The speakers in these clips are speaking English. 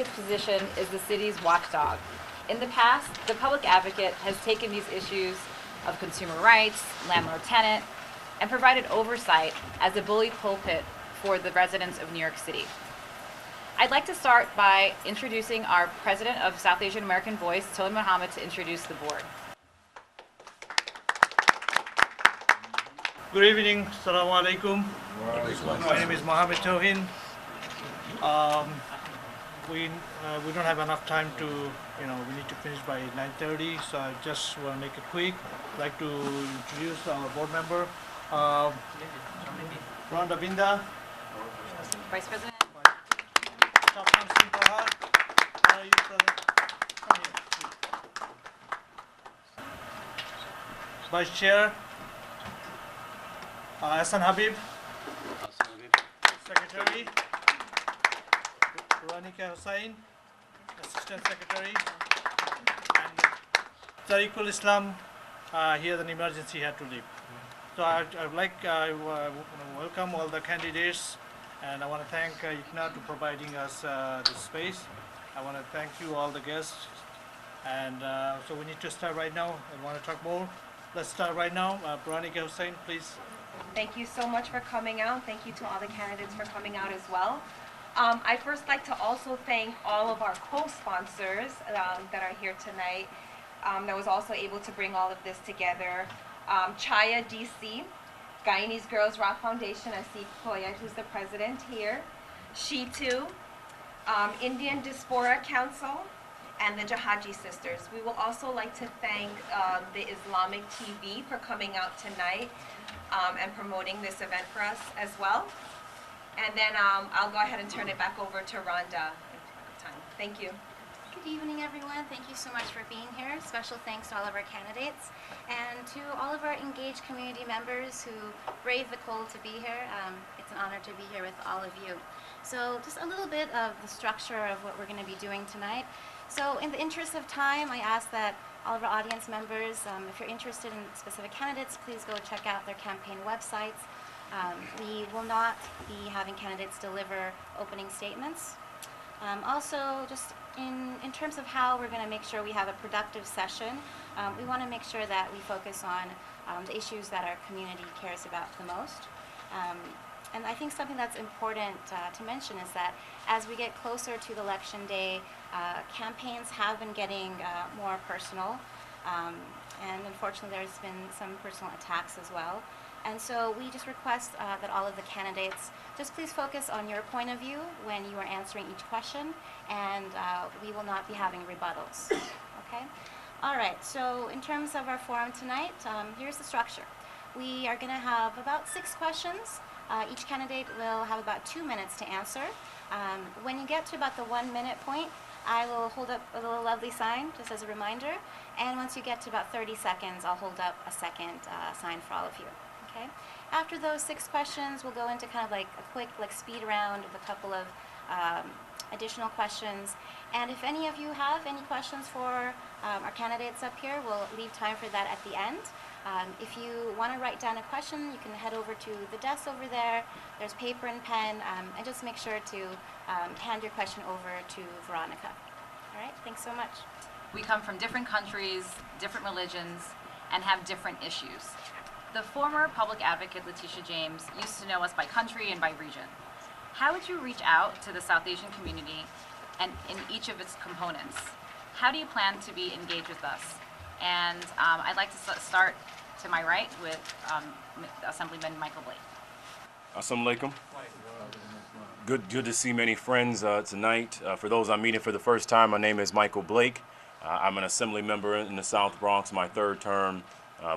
advocate's position is the city's watchdog. In the past, the public advocate has taken these issues of consumer rights, landlord-tenant, and provided oversight as a bully pulpit for the residents of New York City. I'd like to start by introducing our president of South Asian American Voice, Tohin Muhammad, to introduce the board. Good evening, Assalamu alaikum. My name is Mohammed Tohin. We don't have enough time to, we need to finish by 9:30, so I just want to make it quick. I'd like to introduce our board member, Rhonda Binda. Vice President. How are you, brother? Come here, please. Vice Chair, Hassan Habib. Secretary, Ranika Hussain, Assistant Secretary, and Tariqul Islam, he has an emergency, he had to leave. So I welcome all the candidates, and I want to thank ICNA to providing us this space. I want to thank you, all the guests, and so we need to start right now. I want to talk more. Let's start right now. Ranika Hussain, please. Thank you so much for coming out. Thank you to all the candidates for coming out as well. I'd first like to also thank all of our co-sponsors that are here tonight, that was also able to bring all of this together. Chaya DC, Guyanese Girls Rock Foundation, I see Koya, who's the president here. She Too, Indian Diaspora Council, and the Jahaji Sisters. We will also like to thank the Islamic TV for coming out tonight and promoting this event for us as well. And then I'll go ahead and turn it back over to Rhonda in time. Thank you. Good evening, everyone. Thank you so much for being here. Special thanks to all of our candidates and to all of our engaged community members who braved the cold to be here. It's an honor to be here with all of you. So just a little bit of the structure of what we're going to be doing tonight. So in the interest of time, I ask that all of our audience members, if you're interested in specific candidates, please go check out their campaign websites. We will not be having candidates deliver opening statements. Also, just in terms of how we're going to make sure we have a productive session, we want to make sure that we focus on the issues that our community cares about the most. And I think something that's important to mention is that as we get closer to the election day, campaigns have been getting more personal, and unfortunately there's been some personal attacks as well. And so we just request that all of the candidates just please focus on your point of view when you are answering each question, and we will not be having rebuttals. Okay? All right, so in terms of our forum tonight, here's the structure. We are going to have about 6 questions. Each candidate will have about 2 minutes to answer. When you get to about the 1 minute point, I will hold up a little lovely sign just as a reminder, and once you get to about 30 seconds, I'll hold up a second sign for all of you. Okay. After those 6 questions, we'll go into kind of like a quick speed round with a couple of additional questions. And if any of you have any questions for our candidates up here, we'll leave time for that at the end. If you want to write down a question, you can head over to the desk over there. There's paper and pen, and just make sure to hand your question over to Veronica. All right, thanks so much. We come from different countries, different religions, and have different issues. The former public advocate, Letitia James, used to know us by country and by region. How would you reach out to the South Asian community and in each of its components? How do you plan to be engaged with us? And I'd like to start to my right with Assemblyman Michael Blake. Assalamu alaikum. Good to see many friends tonight. For those I'm meeting for the first time, my name is Michael Blake. I'm an assembly member in the South Bronx, my 3rd term.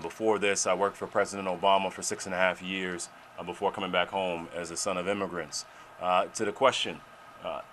Before this, I worked for President Obama for 6.5 years before coming back home as a son of immigrants. To the question,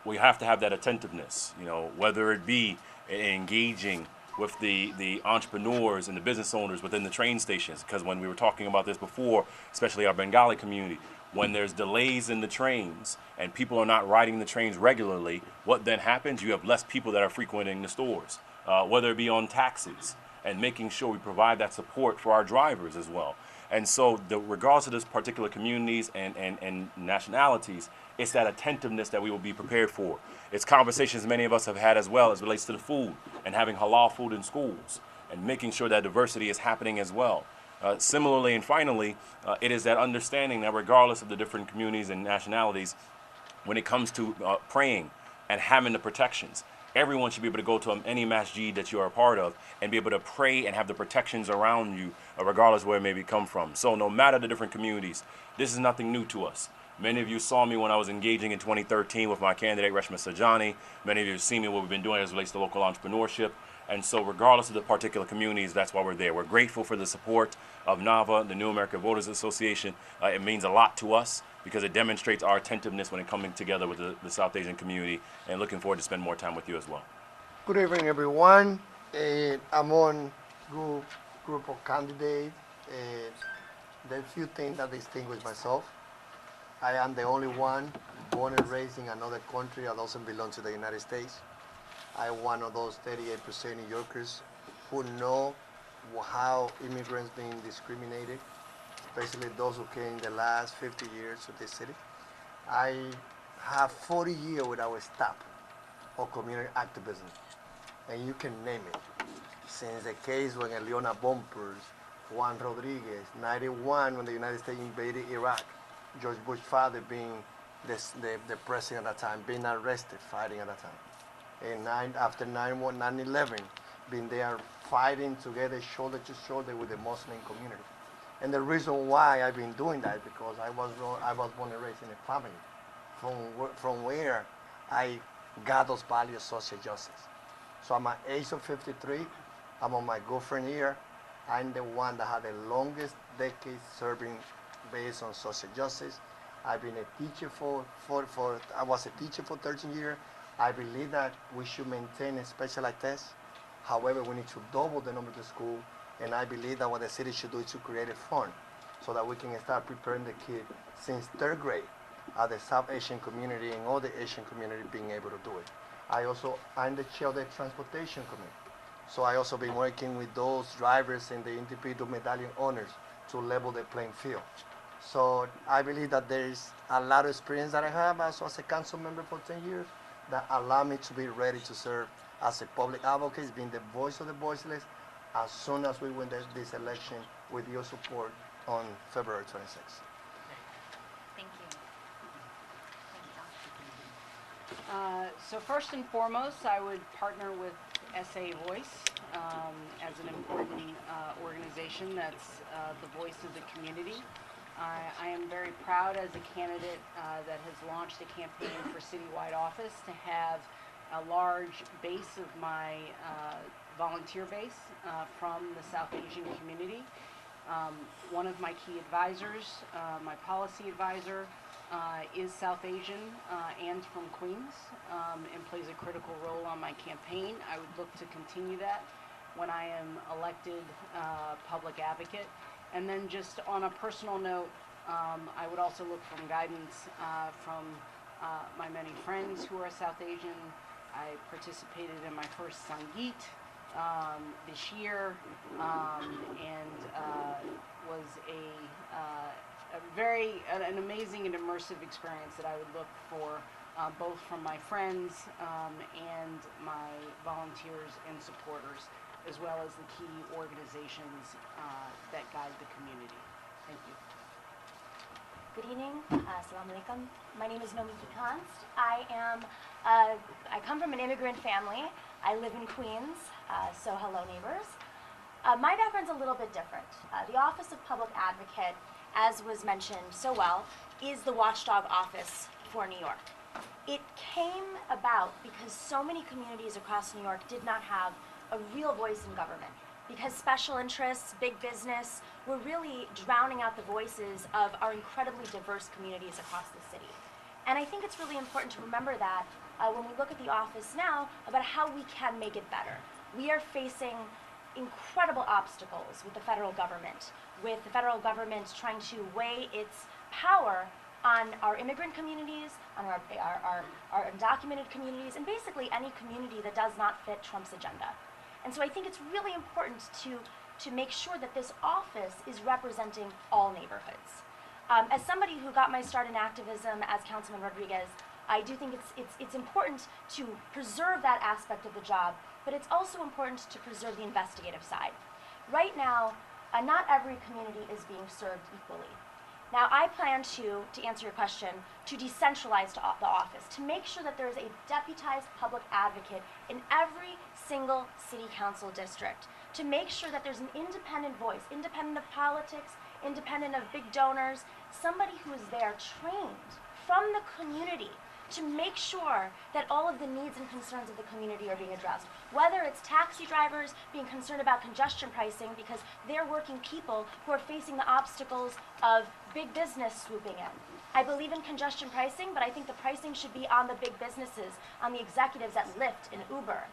we have to have that attentiveness, whether it be engaging with the entrepreneurs and the business owners within the train stations, because when we were talking about this before, especially our Bengali community, when there's delays in the trains and people are not riding the trains regularly, what then happens? You have less people that are frequenting the stores, whether it be on taxis. and making sure we provide that support for our drivers as well. And so regardless of this particular communities and nationalities, it's that attentiveness that we will be prepared for. It's conversations many of us have had as well as relates to the food and having halal food in schools and making sure that diversity is happening as well. Similarly and finally, it is that understanding that regardless of the different communities and nationalities, when it comes to praying and having the protections, everyone should be able to go to any masjid that you are a part of and be able to pray and have the protections around you, regardless where it may come from. So no matter the different communities, this is nothing new to us. Many of you saw me when I was engaging in 2013 with my candidate, Reshma Sajani. Many of you have seen me what we've been doing as it relates to local entrepreneurship. And so regardless of the particular communities, that's why we're there. We're grateful for the support of NAVA, the New American Voters Association. It means a lot to us because it demonstrates our attentiveness when it coming together with the South Asian community, and looking forward to spend more time with you as well. Good evening, everyone. I'm on group of candidates. There are few things that distinguish myself. I am the only one born and raised in another country that doesn't belong to the United States. I'm one of those 38% New Yorkers who know how immigrants being discriminated, especially those who came in the last 50 years to this city. I have 40 years without stop of community activism, and you can name it. Since the case when Eliona Bumpers, Juan Rodriguez, 91 when the United States invaded Iraq, George Bush's father being the president at that time, being arrested, fighting at that time. And after 9/11, being there fighting together shoulder to shoulder with the Muslim community. And the reason why I've been doing that is because I was born and raised in a family from where I got those values of social justice. So I'm at age of 53, I'm on my girlfriend here. I'm the one that had the longest decade serving based on social justice. I've been a teacher I was a teacher for 13 years. I believe that we should maintain a specialized test. However, we need to double the number of the school, and I believe that what the city should do is to create a fund so that we can start preparing the kid since third grade at the South Asian community and all the Asian community being able to do it. I'm the chair of the transportation committee. So I also been working with those drivers and the individual medallion owners to level the playing field. So I believe that there is a lot of experience that I have as a council member for 10 years that allow me to be ready to serve as a public advocate, being the voice of the voiceless, as soon as we win this election with your support on February 26th. Thank you. Thank you, Dawah. So first and foremost, I would partner with SA Voice as an important organization that's the voice of the community. I am very proud as a candidate that has launched a campaign for citywide office to have a large base of my volunteer base from the South Asian community. One of my key advisors, my policy advisor, is South Asian and from Queens and plays a critical role on my campaign. I would look to continue that when I am elected public advocate. And then just on a personal note, I would also look for guidance from my many friends who are South Asian. I participated in my first Sangeet this year and was an amazing and immersive experience that I would look for both from my friends and my volunteers and supporters, as well as the key organizations that guide the community. Thank you. Good evening. Assalamu alaikum. My name is Nomiki Kanst. I come from an immigrant family. I live in Queens, so hello neighbors. My background's a little bit different. The Office of Public Advocate, as was mentioned so well, is the watchdog office for New York. It came about because so many communities across New York did not have a real voice in government, because special interests, big business, were really drowning out the voices of our incredibly diverse communities across the city. And I think it's really important to remember that when we look at the office now about how we can make it better. We are facing incredible obstacles with the federal government trying to weigh its power on our immigrant communities, on our undocumented communities, and basically any community that does not fit Trump's agenda. And so I think it's really important to make sure that this office is representing all neighborhoods. As somebody who got my start in activism as Councilman Rodriguez, I do think it's important to preserve that aspect of the job, but it's also important to preserve the investigative side. Right now, not every community is being served equally. Now, I plan to answer your question, to decentralize the office, to make sure that there is a deputized public advocate in every single city council district, to make sure that there's an independent voice, independent of politics, independent of big donors, somebody who is there trained from the community to make sure that all of the needs and concerns of the community are being addressed. Whether it's taxi drivers being concerned about congestion pricing because they're working people who are facing the obstacles of big business swooping in. I believe in congestion pricing, but I think the pricing should be on the big businesses, on the executives at Lyft and Uber.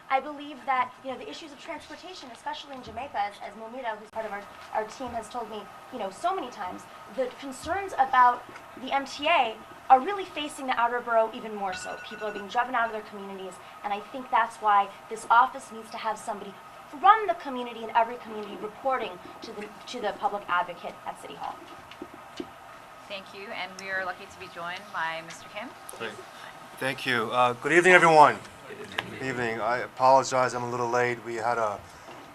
I believe that the issues of transportation, especially in Jamaica, as Momita, who's part of our team, has told me so many times, the concerns about the MTA are really facing the outer borough even more so. People are being driven out of their communities, and I think that's why this office needs to have somebody from the community in every community reporting to the public advocate at City Hall. Thank you, and we are lucky to be joined by Mr. Kim. Great. Thank you. Good evening, everyone. Good evening. I apologize, I'm a little late. We had an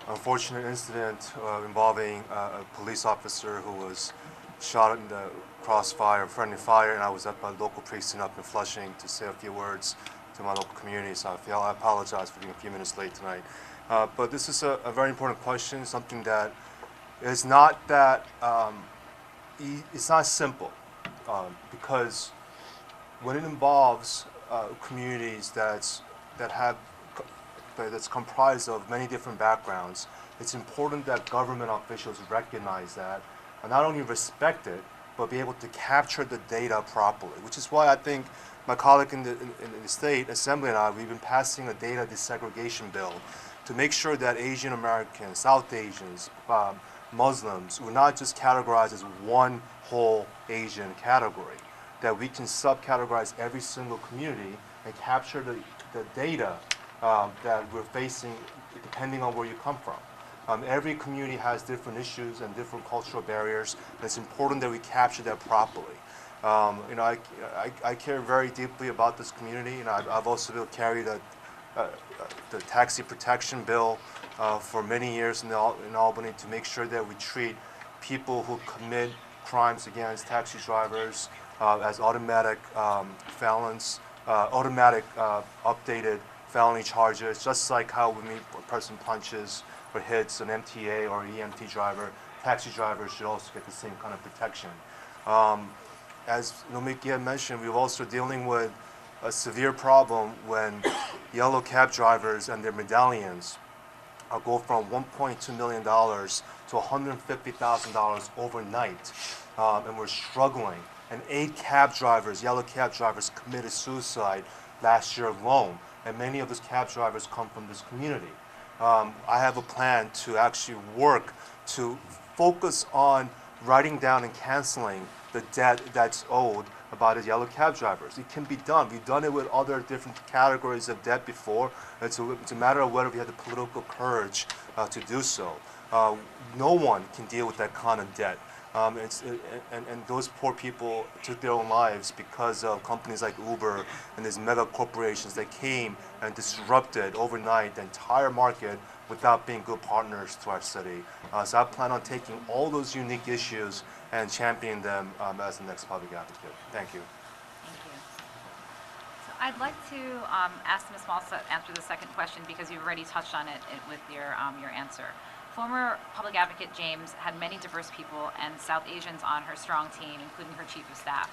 unfortunate incident involving a police officer who was shot in the crossfire, friendly fire, and I was at my local precinct up in Flushing to say a few words to my local community, so I apologize for being a few minutes late tonight. But this is a very important question, something that is not that, it's not simple, because when it involves communities that's comprised of many different backgrounds, it's important that government officials recognize that and not only respect it, but be able to capture the data properly, which is why I think my colleague in the state assembly and I, we've been passing a data desegregation bill to make sure that Asian Americans, South Asians, Muslims were not just categorized as one whole Asian category, that we can subcategorize every single community and capture the data that we're facing depending on where you come from. Every community has different issues and different cultural barriers, and it's important that we capture that properly. I care very deeply about this community, and I've also carried the taxi protection bill for many years in Albany to make sure that we treat people who commit crimes against taxi drivers as automatic felons, automatic updated felony charges, just like how when a person punches or hits an MTA or EMT driver, taxi drivers should also get the same kind of protection. As Nomiki mentioned, we're also dealing with a severe problem when yellow cab drivers and their medallions go from $1.2 million to $150,000 overnight, and we're struggling. And 8 cab drivers, yellow cab drivers, committed suicide last year alone, and many of those cab drivers come from this community. I have a plan to actually work to focus on writing down and canceling the debt that's owed about the yellow cab drivers. It can be done. We've done it with other different categories of debt before. It's a matter of whether we have the political courage to do so. No one can deal with that kind of debt. And those poor people took their own lives because of companies like Uber and these mega corporations that came and disrupted overnight the entire market without being good partners to our city. So I plan on taking all those unique issues and championing them as the next public advocate. Thank you. Thank you. So I'd like to ask Ms. Moss to answer the second question because you've already touched on it with your answer. Former public advocate James had many diverse people and South Asians on her strong team, including her chief of staff.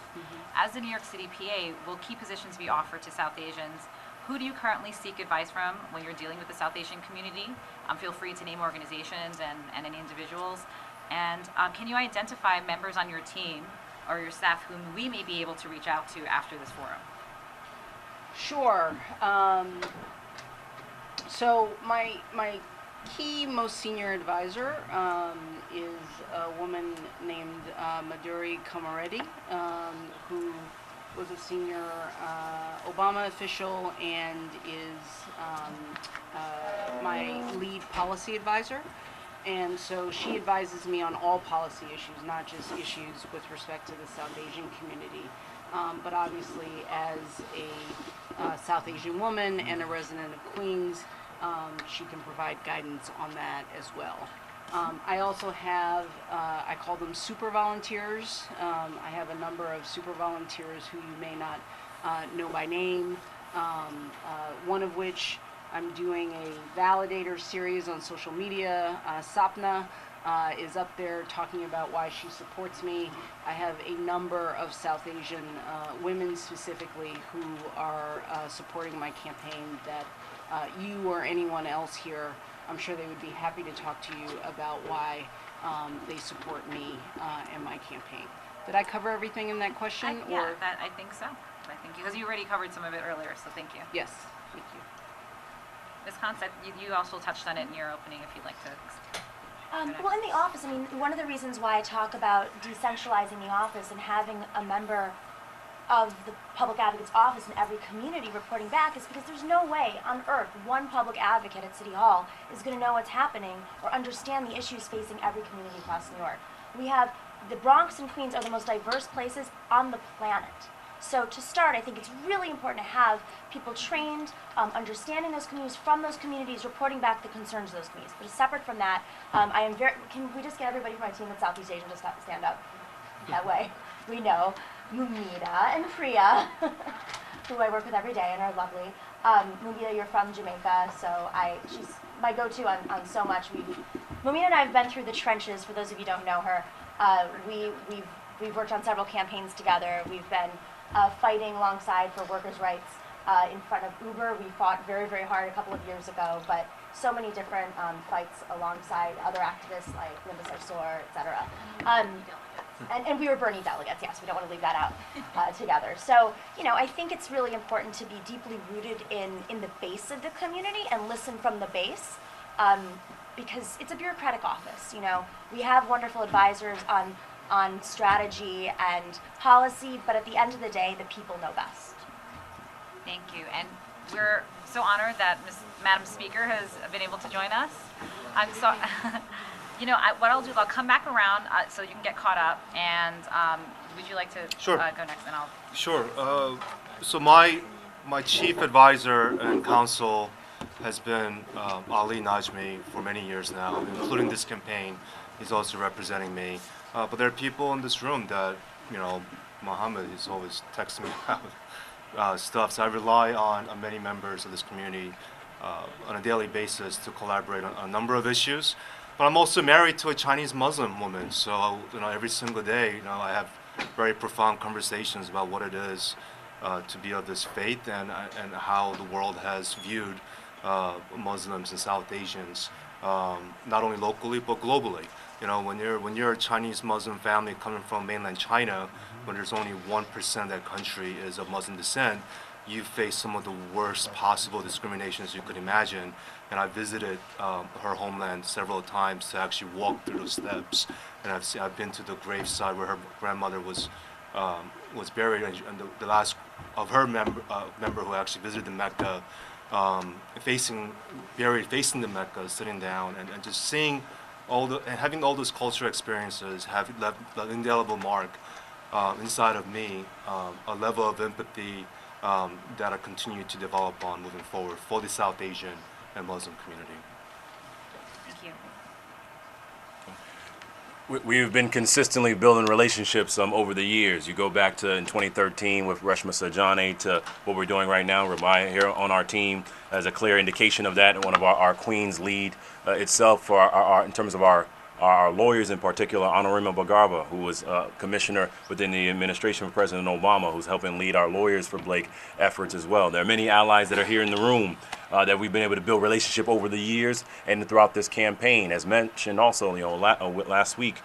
As the New York City PA, will key positions be offered to South Asians? Who do you currently seek advice from when you're dealing with the South Asian community? Feel free to name organizations and any individuals. And can you identify members on your team or your staff whom we may be able to reach out to after this forum? Sure. So my key, most senior advisor is a woman named Madhuri Kamareddy, who was a senior Obama official and is my lead policy advisor. And so she advises me on all policy issues, not just issues with respect to the South Asian community. But obviously, as a South Asian woman and a resident of Queens, she can provide guidance on that as well. I also have, I call them super volunteers. I have a number of super volunteers who you may not know by name, one of which I'm doing a validator series on social media. Sapna is up there talking about why she supports me. I have a number of South Asian women specifically who are supporting my campaign that you or anyone else here, I'm sure they would be happy to talk to you about why they support me and my campaign. Did I cover everything in that question? Yeah, I think so. I think because you already covered some of it earlier, so thank you. Yes, thank you. This concept, you also touched on it in your opening, if you'd like to. Well, in the office, I mean, one of the reasons why I talk about decentralizing the office and having a member of the public advocate's office in every community reporting back is because there's no way on earth one public advocate at City Hall is going to know what's happening or understand the issues facing every community across New York. We have the Bronx and Queens are the most diverse places on the planet. So to start, I think it's really important to have people trained, understanding those communities, from those communities, reporting back the concerns of those communities. But separate from that, I am very, can we just get everybody from my team at Southeast Asian just to stand up? That way we know. Mumita and Priya, who I work with every day and are lovely. Mumita, you're from Jamaica, so she's my go-to on so much. Mumita and I have been through the trenches, for those of you who don't know her. We've worked on several campaigns together. We've been fighting alongside for workers' rights in front of Uber. We fought very, very hard a couple of years ago, but so many different fights alongside other activists like Nimbus Arsour, et cetera. And we were Bernie delegates, yes, we don't want to leave that out together. So, I think it's really important to be deeply rooted in the base of the community and listen from the base, because it's a bureaucratic office. We have wonderful advisors on strategy and policy, but at the end of the day, the people know best. Thank you. And we're so honored that Madam Speaker has been able to join us. I'm so, what I'll do is I'll come back around so you can get caught up. And would you like to Sure. Go next? And I'll. Sure. So my chief advisor and counsel has been Ali Najmi for many years now, including this campaign. He's also representing me. But there are people in this room that, Mohammed is always texting me about stuff. So I rely on many members of this community on a daily basis to collaborate on a number of issues. But I'm also married to a Chinese Muslim woman, so every single day, I have very profound conversations about what it is to be of this faith and how the world has viewed Muslims and South Asians, not only locally but globally. When you're a Chinese Muslim family coming from mainland China, when there's only 1% of that country is of Muslim descent, you face some of the worst possible discriminations you could imagine. And I visited her homeland several times to actually walk through those steps. And I've been to the graveside where her grandmother was buried, and the last of her member who actually visited the Mecca, buried facing the Mecca, sitting down, and just seeing having all those cultural experiences have left an indelible mark inside of me, a level of empathy that I continue to develop on moving forward for the South Asian and Muslim community. Thank you. We've been consistently building relationships over the years. You go back to in 2013 with Reshma Sajani to what we're doing right now. Rabia here on our team as a clear indication of that, and one of our Queens lead itself for our in terms of our lawyers, in particular, Honorima Bagarba, who was commissioner within the administration of President Obama, who's helping lead our Lawyers for Blake efforts as well. There are many allies that are here in the room that we've been able to build relationship over the years and throughout this campaign. As mentioned also, last week,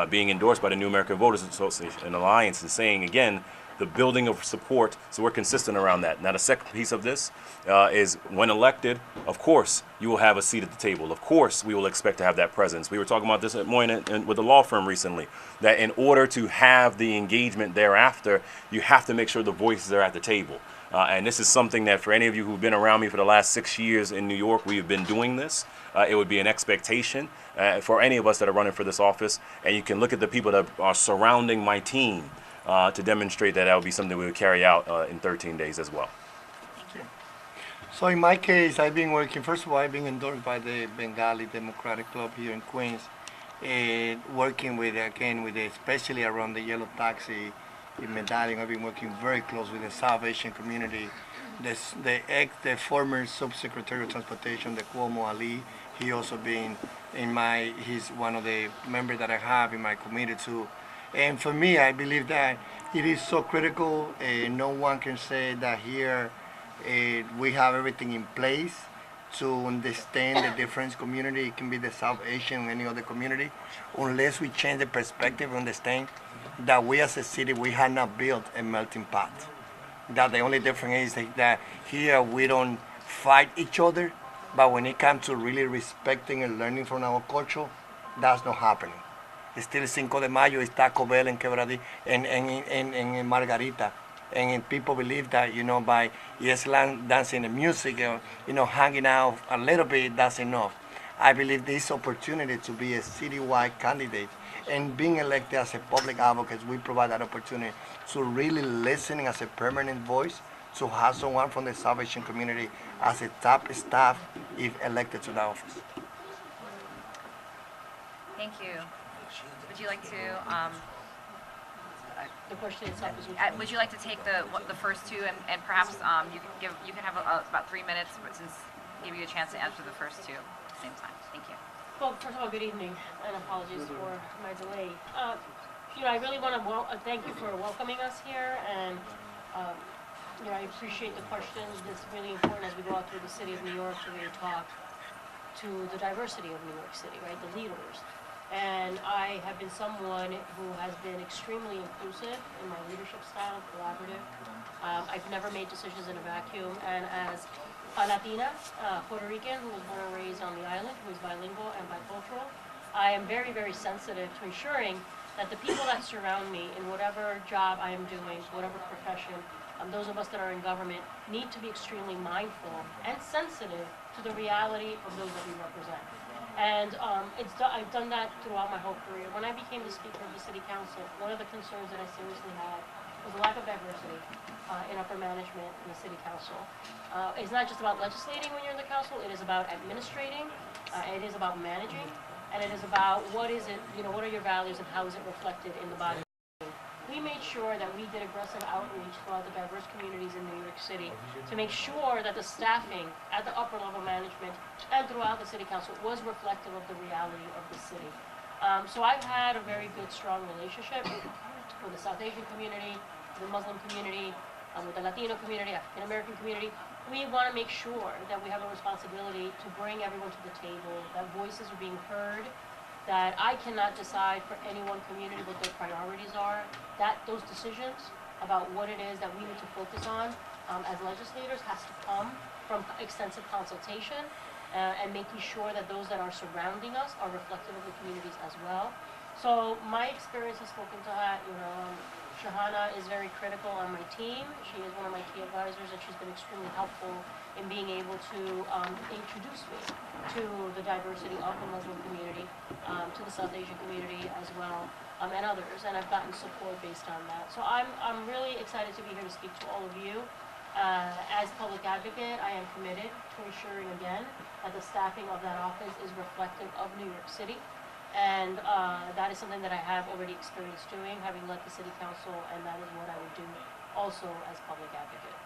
being endorsed by the New American Voters Association and Alliance, and saying again, the building of support, so we're consistent around that. Now the second piece of this is when elected, of course, you will have a seat at the table. Of course, we will expect to have that presence. We were talking about this at Moyne with a law firm recently, that in order to have the engagement thereafter, you have to make sure the voices are at the table. And this is something that for any of you who've been around me for the last 6 years in New York, we have been doing this. It would be an expectation for any of us that are running for this office. And you can look at the people that are surrounding my team to demonstrate that will be something we would carry out in 13 days as well. Thank you. So in my case, I've been working, first of all, I've been endorsed by the Bengali Democratic Club here in Queens, working with, again, with especially around the yellow taxi in Medallion. I've been working very close with the South Asian community. The former Subsecretary of Transportation, the Cuomo Ali, he also been he's one of the members that I have in my committee too. And for me, I believe that it is so critical. No one can say that here we have everything in place to understand the different community. It can be the South Asian or any other community, unless we change the perspective and understand that we as a city, we have not built a melting pot. That the only difference is that here we don't fight each other, but when it comes to really respecting and learning from our culture, that's not happening. Still Cinco de Mayo is Taco Bell and Quebradilla and Margarita. And people believe that, by dancing and music, hanging out a little bit, that's enough. I believe this opportunity to be a citywide candidate and being elected as a public advocate, we provide that opportunity to really listening as a permanent voice, to have someone from the South Asian community as a top staff if elected to the office. Thank you. Would you like to, The question itself is which would you like to take the first two and perhaps you can have about 3 minutes since give you a chance to answer the first two at the same time. Thank you. Well, first of all, good evening, and apologies for my delay. I really want to thank you for welcoming us here, and I appreciate the questions. It's really important as we go out through the city of New York to really talk to the diversity of New York City, right, the leaders. And I have been someone who has been extremely inclusive in my leadership style, collaborative. I've never made decisions in a vacuum, and as a Latina, Puerto Rican, who was born and raised on the island, who is bilingual and bicultural, I am very, very sensitive to ensuring that the people that surround me in whatever job I am doing, whatever profession, those of us that are in government need to be extremely mindful and sensitive to the reality of those that we represent. And I've done that throughout my whole career. When I became the Speaker of the City Council, one of the concerns that I seriously had was the lack of diversity in upper management in the City Council. It's not just about legislating when you're in the council, it is about administrating, it is about managing, and it is about what are your values and how is it reflected in the body. We made sure that we did aggressive outreach throughout the diverse communities in New York City to make sure that the staffing at the upper level management and throughout the City Council was reflective of the reality of the city. So I've had a very good, strong relationship with the South Asian community, the Muslim community, with the Latino community, African American community. We want to make sure that we have a responsibility to bring everyone to the table, that voices are being heard, that I cannot decide for any one community what their priorities are, that those decisions about what it is that we need to focus on as legislators has to come from extensive consultation and making sure that those that are surrounding us are reflective of the communities as well. So my experience has spoken to that. Shahana is very critical on my team. She is one of my key advisors, and she's been extremely helpful in being able to introduce me to the diversity of the Muslim community, to the South Asian community as well, and others. And I've gotten support based on that. So I'm really excited to be here to speak to all of you. As public advocate, I am committed to ensuring again that the staffing of that office is reflective of New York City. And that is something that I have already experienced doing, having led the City Council, and that is what I would do also as public advocate.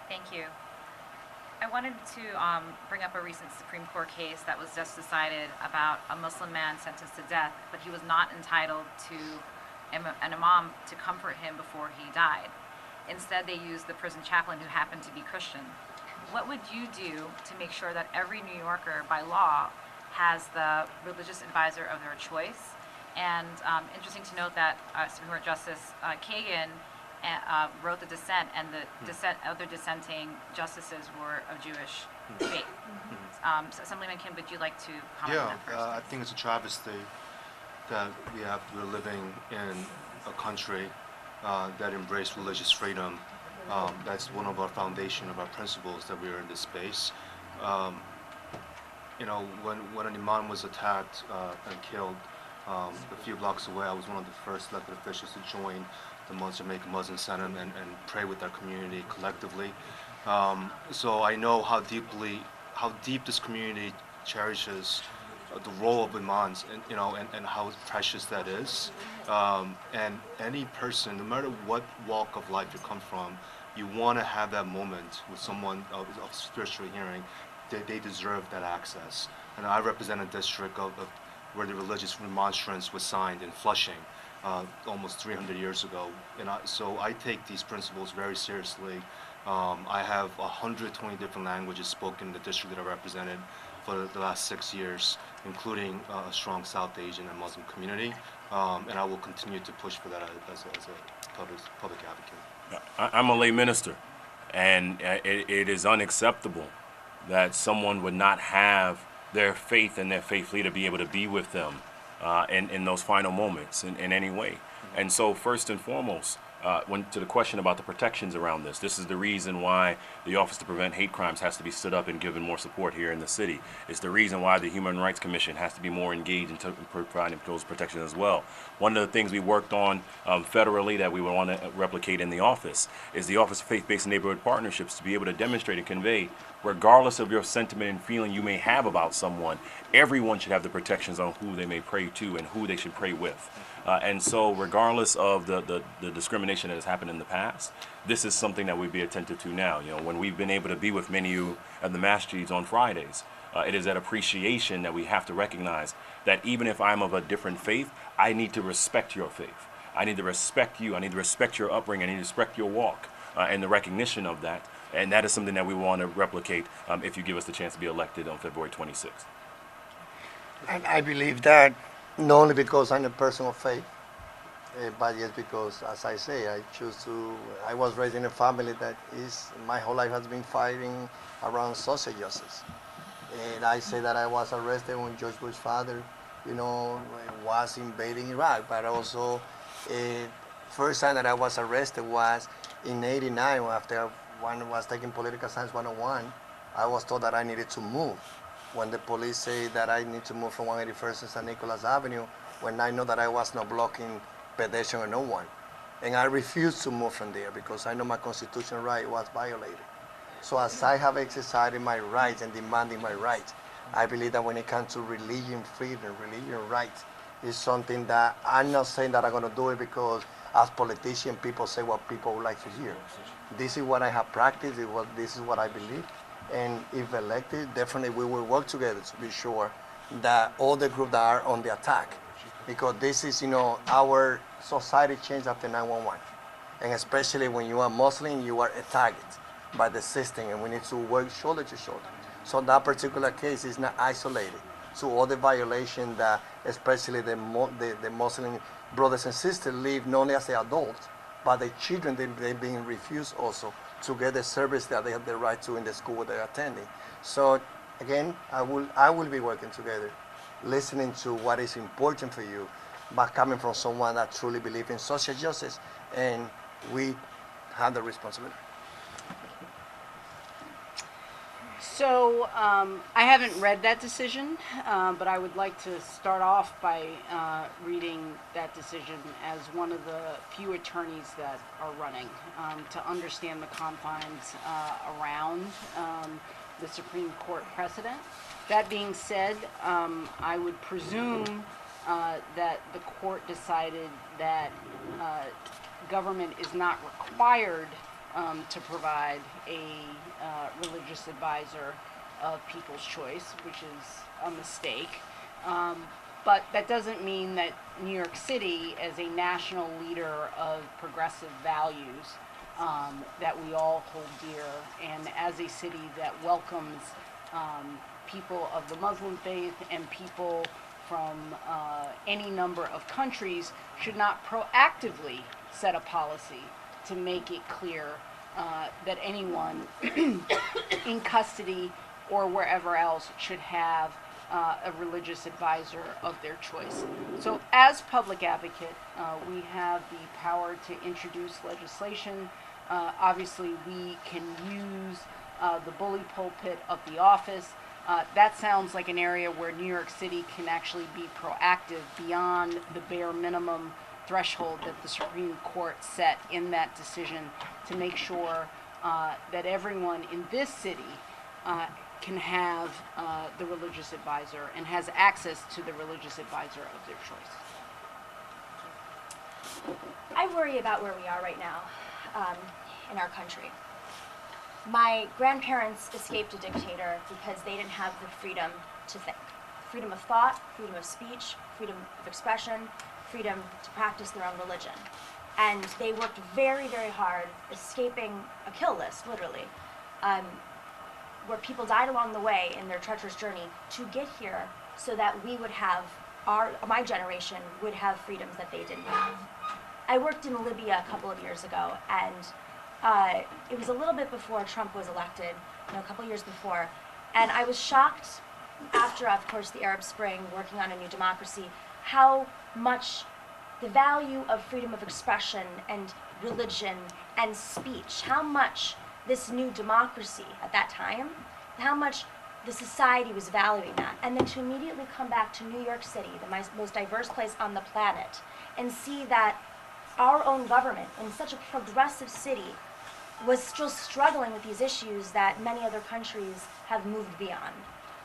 Thank you. I wanted to bring up a recent Supreme Court case that was just decided about a Muslim man sentenced to death, but he was not entitled to an imam to comfort him before he died. Instead, they used the prison chaplain who happened to be Christian. What would you do to make sure that every New Yorker, by law, has the religious advisor of their choice? And interesting to note that Supreme Court Justice Kagan wrote the dissent, and the other dissenting justices were of Jewish faith. So Assemblyman Kim, would you like to comment on that first? I think it's a travesty that we're living in a country that embraced religious freedom That's one of our foundation of our principles that we are in this space. You know, when an imam was attacked and killed a few blocks away, I was one of the first elected officials to join the Jamaica Muslim Center and pray with our community collectively. So I know how deep this community cherishes the role of imams, and you know, and how precious that is. And any person, no matter what walk of life you come from, you want to have that moment with someone of spiritual hearing. They deserve that access. And I represent a district of where the religious remonstrance was signed in Flushing almost 300 years ago. And so I take these principles very seriously. I have 120 different languages spoken in the district that I represented for the last 6 years, including a strong South Asian and Muslim community. And I will continue to push for that as a public advocate. I'm a lay minister, and it is unacceptable that someone would not have their faith and their faith leader be able to be with them in those final moments in any way. And so first and foremost, to the question about the protections around this is the reason why the Office to Prevent Hate Crimes has to be stood up and given more support here in the city. It's the reason why the Human Rights Commission has to be more engaged in providing those protections as well. One of the things we worked on federally that we would want to replicate in the office is the Office of Faith-Based Neighborhood Partnerships, to be able to demonstrate and convey, regardless of your sentiment and feeling you may have about someone, everyone should have the protections on who they may pray to and who they should pray with. And so regardless of the discrimination that has happened in the past, this is something that we'd be attentive to now. You know, when we've been able to be with many of you at the masjids on Fridays, it is that appreciation that we have to recognize that even if I'm of a different faith, I need to respect your faith. I need to respect you. I need to respect your upbringing. I need to respect your walk and the recognition of that. And that is something that we want to replicate if you give us the chance to be elected on February 26th. And I believe that not only because I'm a person of faith, but yes, because, as I say, I was raised in a family that my whole life has been fighting around social justice. And I say that I was arrested when George Bush's father, was invading Iraq, but also, first time that I was arrested was in '89 after one was taking Political Science 101. I was told that I needed to move. When the police say that I need to move from 181st and St. Nicholas Avenue, when I know that I was not blocking pedestrian or no one. And I refused to move from there because I know my constitutional right was violated. So as I have exercised my rights and demanding my rights, I believe that when it comes to religion freedom, religion rights, is something that I'm not saying that I'm going to do it because as politicians, people say what people would like to hear. This is what I have practiced, this is what I believe. And if elected, definitely we will work together to be sure that all the groups that are on the attack, because this is, our society changed after 9/11. And especially when you are Muslim, you are attacked by the system, and we need to work shoulder to shoulder. So that particular case is not isolated to all the violations that especially the Muslim brothers and sisters live not only as the adults, but the children, they're being refused also to get the service that they have the right to in the school they're attending. So again, I will be working together, listening to what is important for you, but coming from someone that truly believes in social justice, and we have the responsibility. So I haven't read that decision, but I would like to start off by reading that decision as one of the few attorneys that are running to understand the confines around the Supreme Court precedent. That being said, I would presume that the court decided that government is not required to provide a religious advisor of people's choice, which is a mistake. But that doesn't mean that New York City, as a national leader of progressive values that we all hold dear, and as a city that welcomes people of the Muslim faith and people from any number of countries, should not proactively set a policy to make it clear that anyone in custody or wherever else should have a religious advisor of their choice. So as public advocate, we have the power to introduce legislation obviously we can use the bully pulpit of the office. That sounds like an area where New York City can actually be proactive beyond the bare minimum threshold that the Supreme Court set in that decision to make sure that everyone in this city can have the religious advisor and has access to the religious advisor of their choice. I worry about where we are right now in our country. My grandparents escaped a dictator because they didn't have the freedom to think. Freedom of thought, freedom of speech, freedom of expression, freedom to practice their own religion. And they worked very, very hard, escaping a kill list, literally, where people died along the way in their treacherous journey to get here so that we would have, my generation would have freedoms that they didn't have. I worked in Libya a couple of years ago, and it was a little bit before Trump was elected, a couple years before, and I was shocked after, of course, the Arab Spring, working on a new democracy, how much the value of freedom of expression and religion and speech, how much this new democracy at that time, how much the society was valuing that. And then to immediately come back to New York City, the most diverse place on the planet, and see that our own government in such a progressive city was still struggling with these issues that many other countries have moved beyond.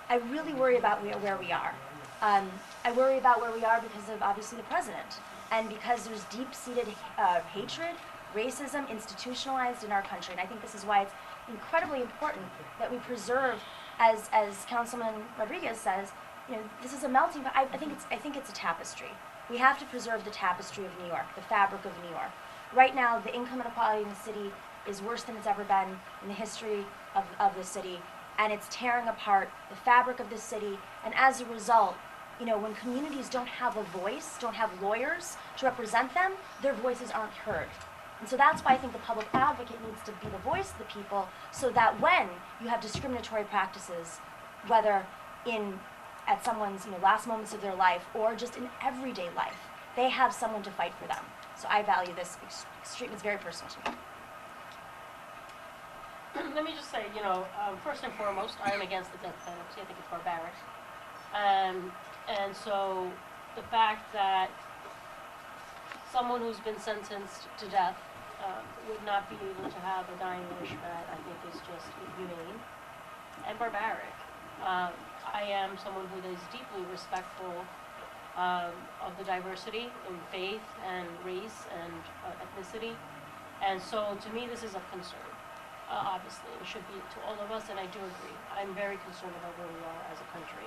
I really worry about where we are. I worry about where we are because of, obviously, the president, and because there's deep-seated hatred, racism institutionalized in our country. And I think this is why it's incredibly important that we preserve, as Councilman Rodriguez says, this is a melting pot. I think it's a tapestry. We have to preserve the tapestry of New York, the fabric of New York. Right now, the income inequality in the city is worse than it's ever been in the history of the city, and it's tearing apart the fabric of the city. And as a result, when communities don't have a voice, don't have lawyers to represent them, their voices aren't heard. And so that's why I think the public advocate needs to be the voice of the people, so that when you have discriminatory practices, whether at someone's last moments of their life or just in everyday life, they have someone to fight for them. So I value this extremely. It's very personal to me. Let me just say, first and foremost, I am against the death penalty. I think it's barbaric. And so the fact that someone who's been sentenced to death would not be able to have a dying wish, I think is just inhumane and barbaric. I am someone who is deeply respectful of the diversity in faith and race and ethnicity. And so to me, this is of concern. Obviously, it should be to all of us, and I do agree. I'm very concerned about where we are as a country.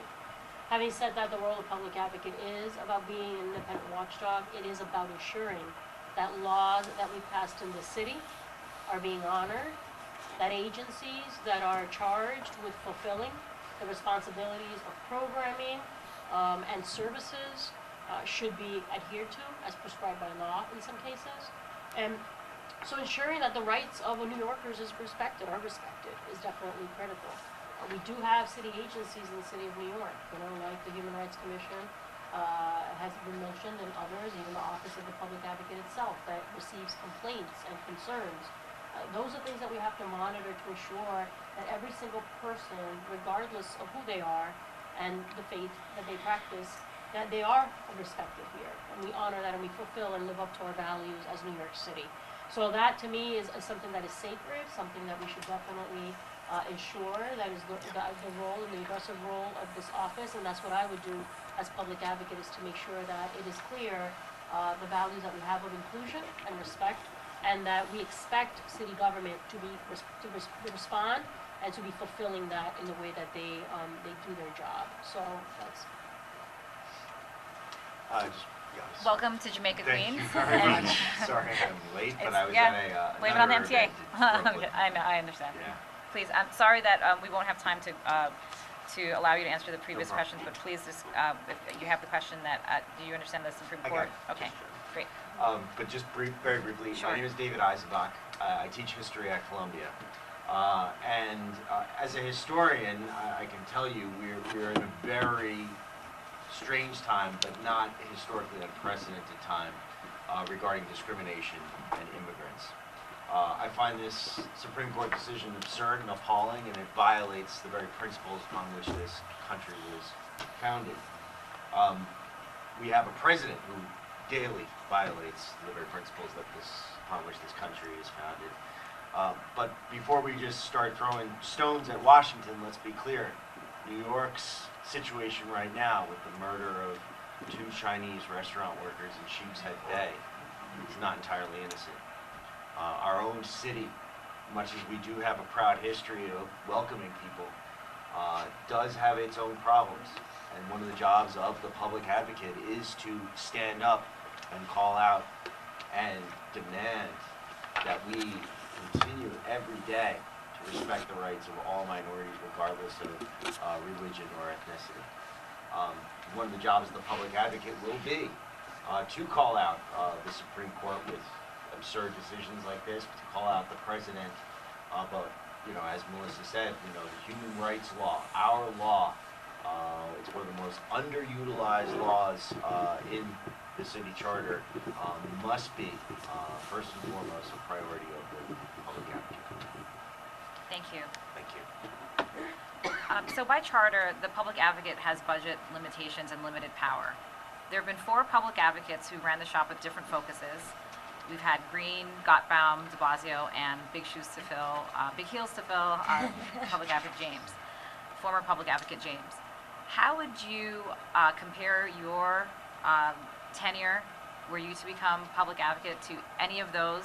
Having said that, the role of public advocate is about being an independent watchdog. It is about ensuring that laws that we passed in the city are being honored, that agencies that are charged with fulfilling the responsibilities of programming and services should be adhered to as prescribed by law in some cases. And so ensuring that the rights of New Yorkers are respected is definitely critical. We do have city agencies in the city of New York, like the Human Rights Commission has been mentioned, and others, even the Office of the Public Advocate itself, that receives complaints and concerns. Those are things that we have to monitor to ensure that every single person, regardless of who they are and the faith that they practice, that they are respected here, and we honor that, and we fulfill and live up to our values as New York City. So that, to me, is something that is sacred, something that we should definitely ensure. That is the role and the aggressive role of this office, and that's what I would do as public advocate, is to make sure that it is clear the values that we have of inclusion and respect, and that we expect city government to respond and to be fulfilling that in the way that they do their job. So that's. Welcome to Jamaica, Thank Queens. you very much. Sorry I'm late, but I was in a blame it on the another MTA. event in Brooklyn. I know, I understand. Yeah. Please, I'm sorry that we won't have time to allow you to answer the previous problem. questions, but please, just, if you have the question that, do you understand the Supreme I Court? got it. Okay, great. But just very briefly, Sure. my name is David Eisenbach. I teach history at Columbia. As a historian, I can tell you we're in a very strange time, but not a historically unprecedented time regarding discrimination and immigrants. I find this Supreme Court decision absurd and appalling, and it violates the very principles upon which this country was founded. We have a president who daily violates the very principles upon which this country is founded. But before we just start throwing stones at Washington, let's be clear. New York's situation right now with the murder of 2 Chinese restaurant workers in Sheepshead Bay is not entirely innocent. Our own city, much as we do have a proud history of welcoming people, does have its own problems. And one of the jobs of the public advocate is to stand up and call out and demand that we continue every day to respect the rights of all minorities regardless of religion or ethnicity. One of the jobs of the public advocate will be to call out the Supreme Court with absurd decisions like this, to call out the president, but as Melissa said, the human rights law, our law, it's one of the most underutilized laws in the city charter, must be first and foremost a priority of the public advocate. Thank you. Thank you. So by charter, the public advocate has budget limitations and limited power. There have been 4 public advocates who ran the shop with different focuses. We've had Green, Gottbaum, DeBlasio, and Big Heels to Fill, public advocate James, former public advocate James. How would you compare your tenure, were you to become public advocate, to any of those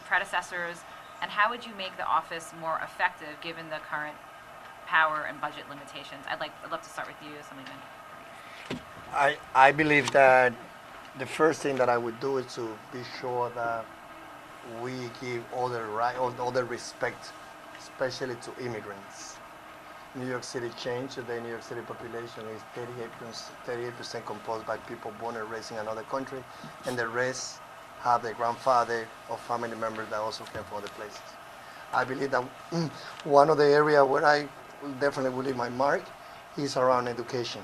predecessors, and how would you make the office more effective given the current power and budget limitations? I'd love to start with you, Assemblyman. I believe that the first thing that I would do is to be sure that we give all the respect, especially to immigrants. New York City changed. Today, New York City population is 38% composed by people born and raised in another country, and the rest have their grandfather or family members that also came from other places. I believe that one of the areas where I definitely will leave my mark is around education.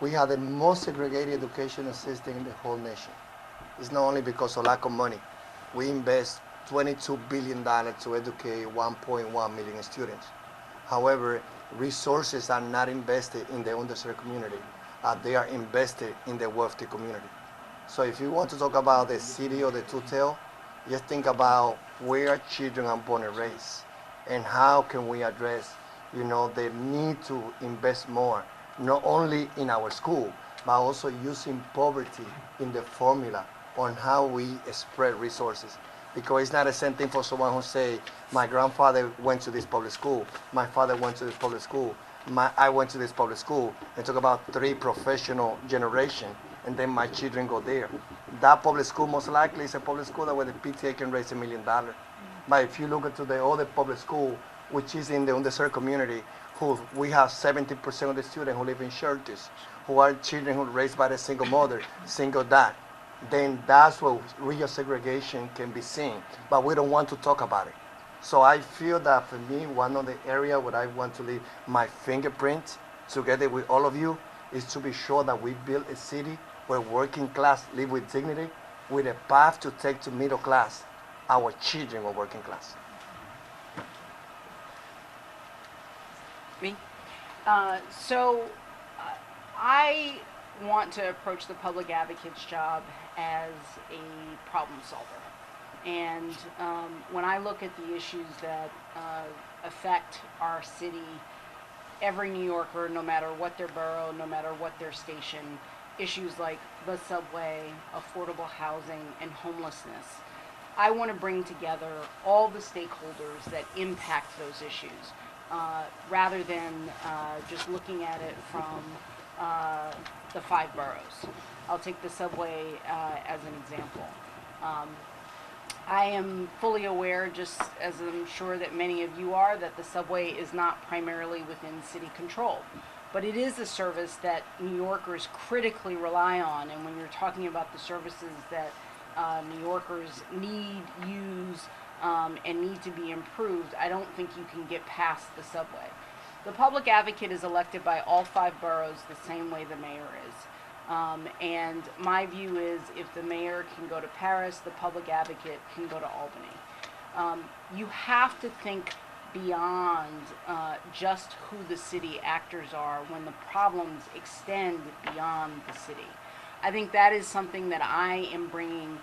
We have the most segregated education system in the whole nation. It's not only because of lack of money. We invest $22 billion to educate 1.1 million students. However, resources are not invested in the underserved community. They are invested in the wealthy community. So if you want to talk about the city or the two-tail, just think about where children are born and raised and how can we address the need to invest more, not only in our school, but also using poverty in the formula on how we spread resources. Because it's not the same thing for someone who say, my grandfather went to this public school, my father went to this public school, I went to this public school, and talk about 3 professional generation, and then my children go there. That public school most likely is a public school that where the PTA can raise $1 million. But if you look into the other public school, which is in the underserved community, who we have 70% of the students who live in shelters, who are children who are raised by a single mother, single dad, then that's where real segregation can be seen. But we don't want to talk about it. So I feel that for me, one of the areas where I want to leave my fingerprint together with all of you is to be sure that we build a city where working class live with dignity, with a path to take to middle class. Our children are working class. Me? I want to approach the public advocate's job as a problem solver. And when I look at the issues that affect our city, every New Yorker, no matter what their borough, no matter what their station, issues like the subway, affordable housing, and homelessness, I want to bring together all the stakeholders that impact those issues, rather than just looking at it from the 5 boroughs. I'll take the subway as an example. I am fully aware, just as I'm sure that many of you are, that the subway is not primarily within city control. But it is a service that New Yorkers critically rely on, and when you're talking about the services that New Yorkers need, use, and need to be improved, I don't think you can get past the subway. The public advocate is elected by all 5 boroughs the same way the mayor is. And my view is if the mayor can go to Paris, the public advocate can go to Albany. You have to think beyond just who the city actors are when the problems extend beyond the city. I think that is something that I am bringing,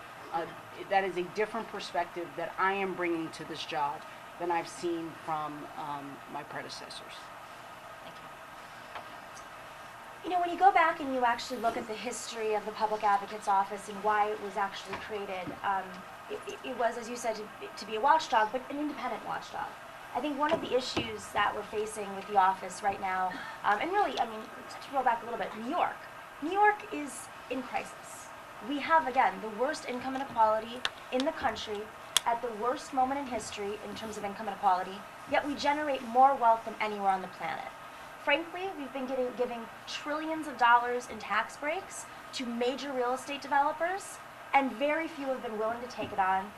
that is a different perspective that I am bringing to this job than I've seen from my predecessors. You know, when you go back and you actually look at the history of the Public Advocate's Office and why it was actually created, it was, as you said, to be a watchdog, but an independent watchdog. I think one of the issues that we're facing with the office right now, and really, I mean, to roll back a little bit, New York is in crisis. We have, again, the worst income inequality in the country at the worst moment in history in terms of income inequality, yet we generate more wealth than anywhere on the planet. Frankly, we've been giving trillions of dollars in tax breaks to major real estate developers, and very few have been willing to take it on,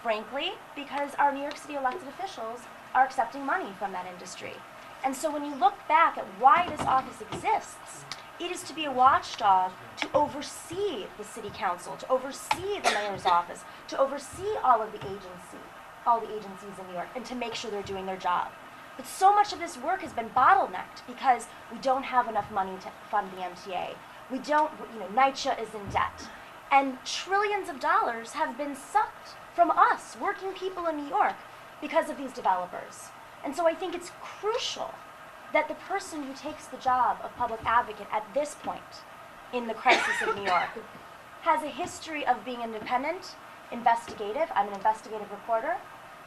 frankly, because our New York City elected officials are accepting money from that industry. And so when you look back at why this office exists, it is to be a watchdog to oversee the city council, to oversee the mayor's office, to oversee all the agencies in New York, and to make sure they're doing their job. But so much of this work has been bottlenecked because we don't have enough money to fund the MTA. We don't, NYCHA is in debt. And trillions of dollars have been sucked from us, working people in New York, because of these developers. And so I think it's crucial that the person who takes the job of public advocate at this point in the crisis of New York has a history of being independent, investigative. I'm an investigative reporter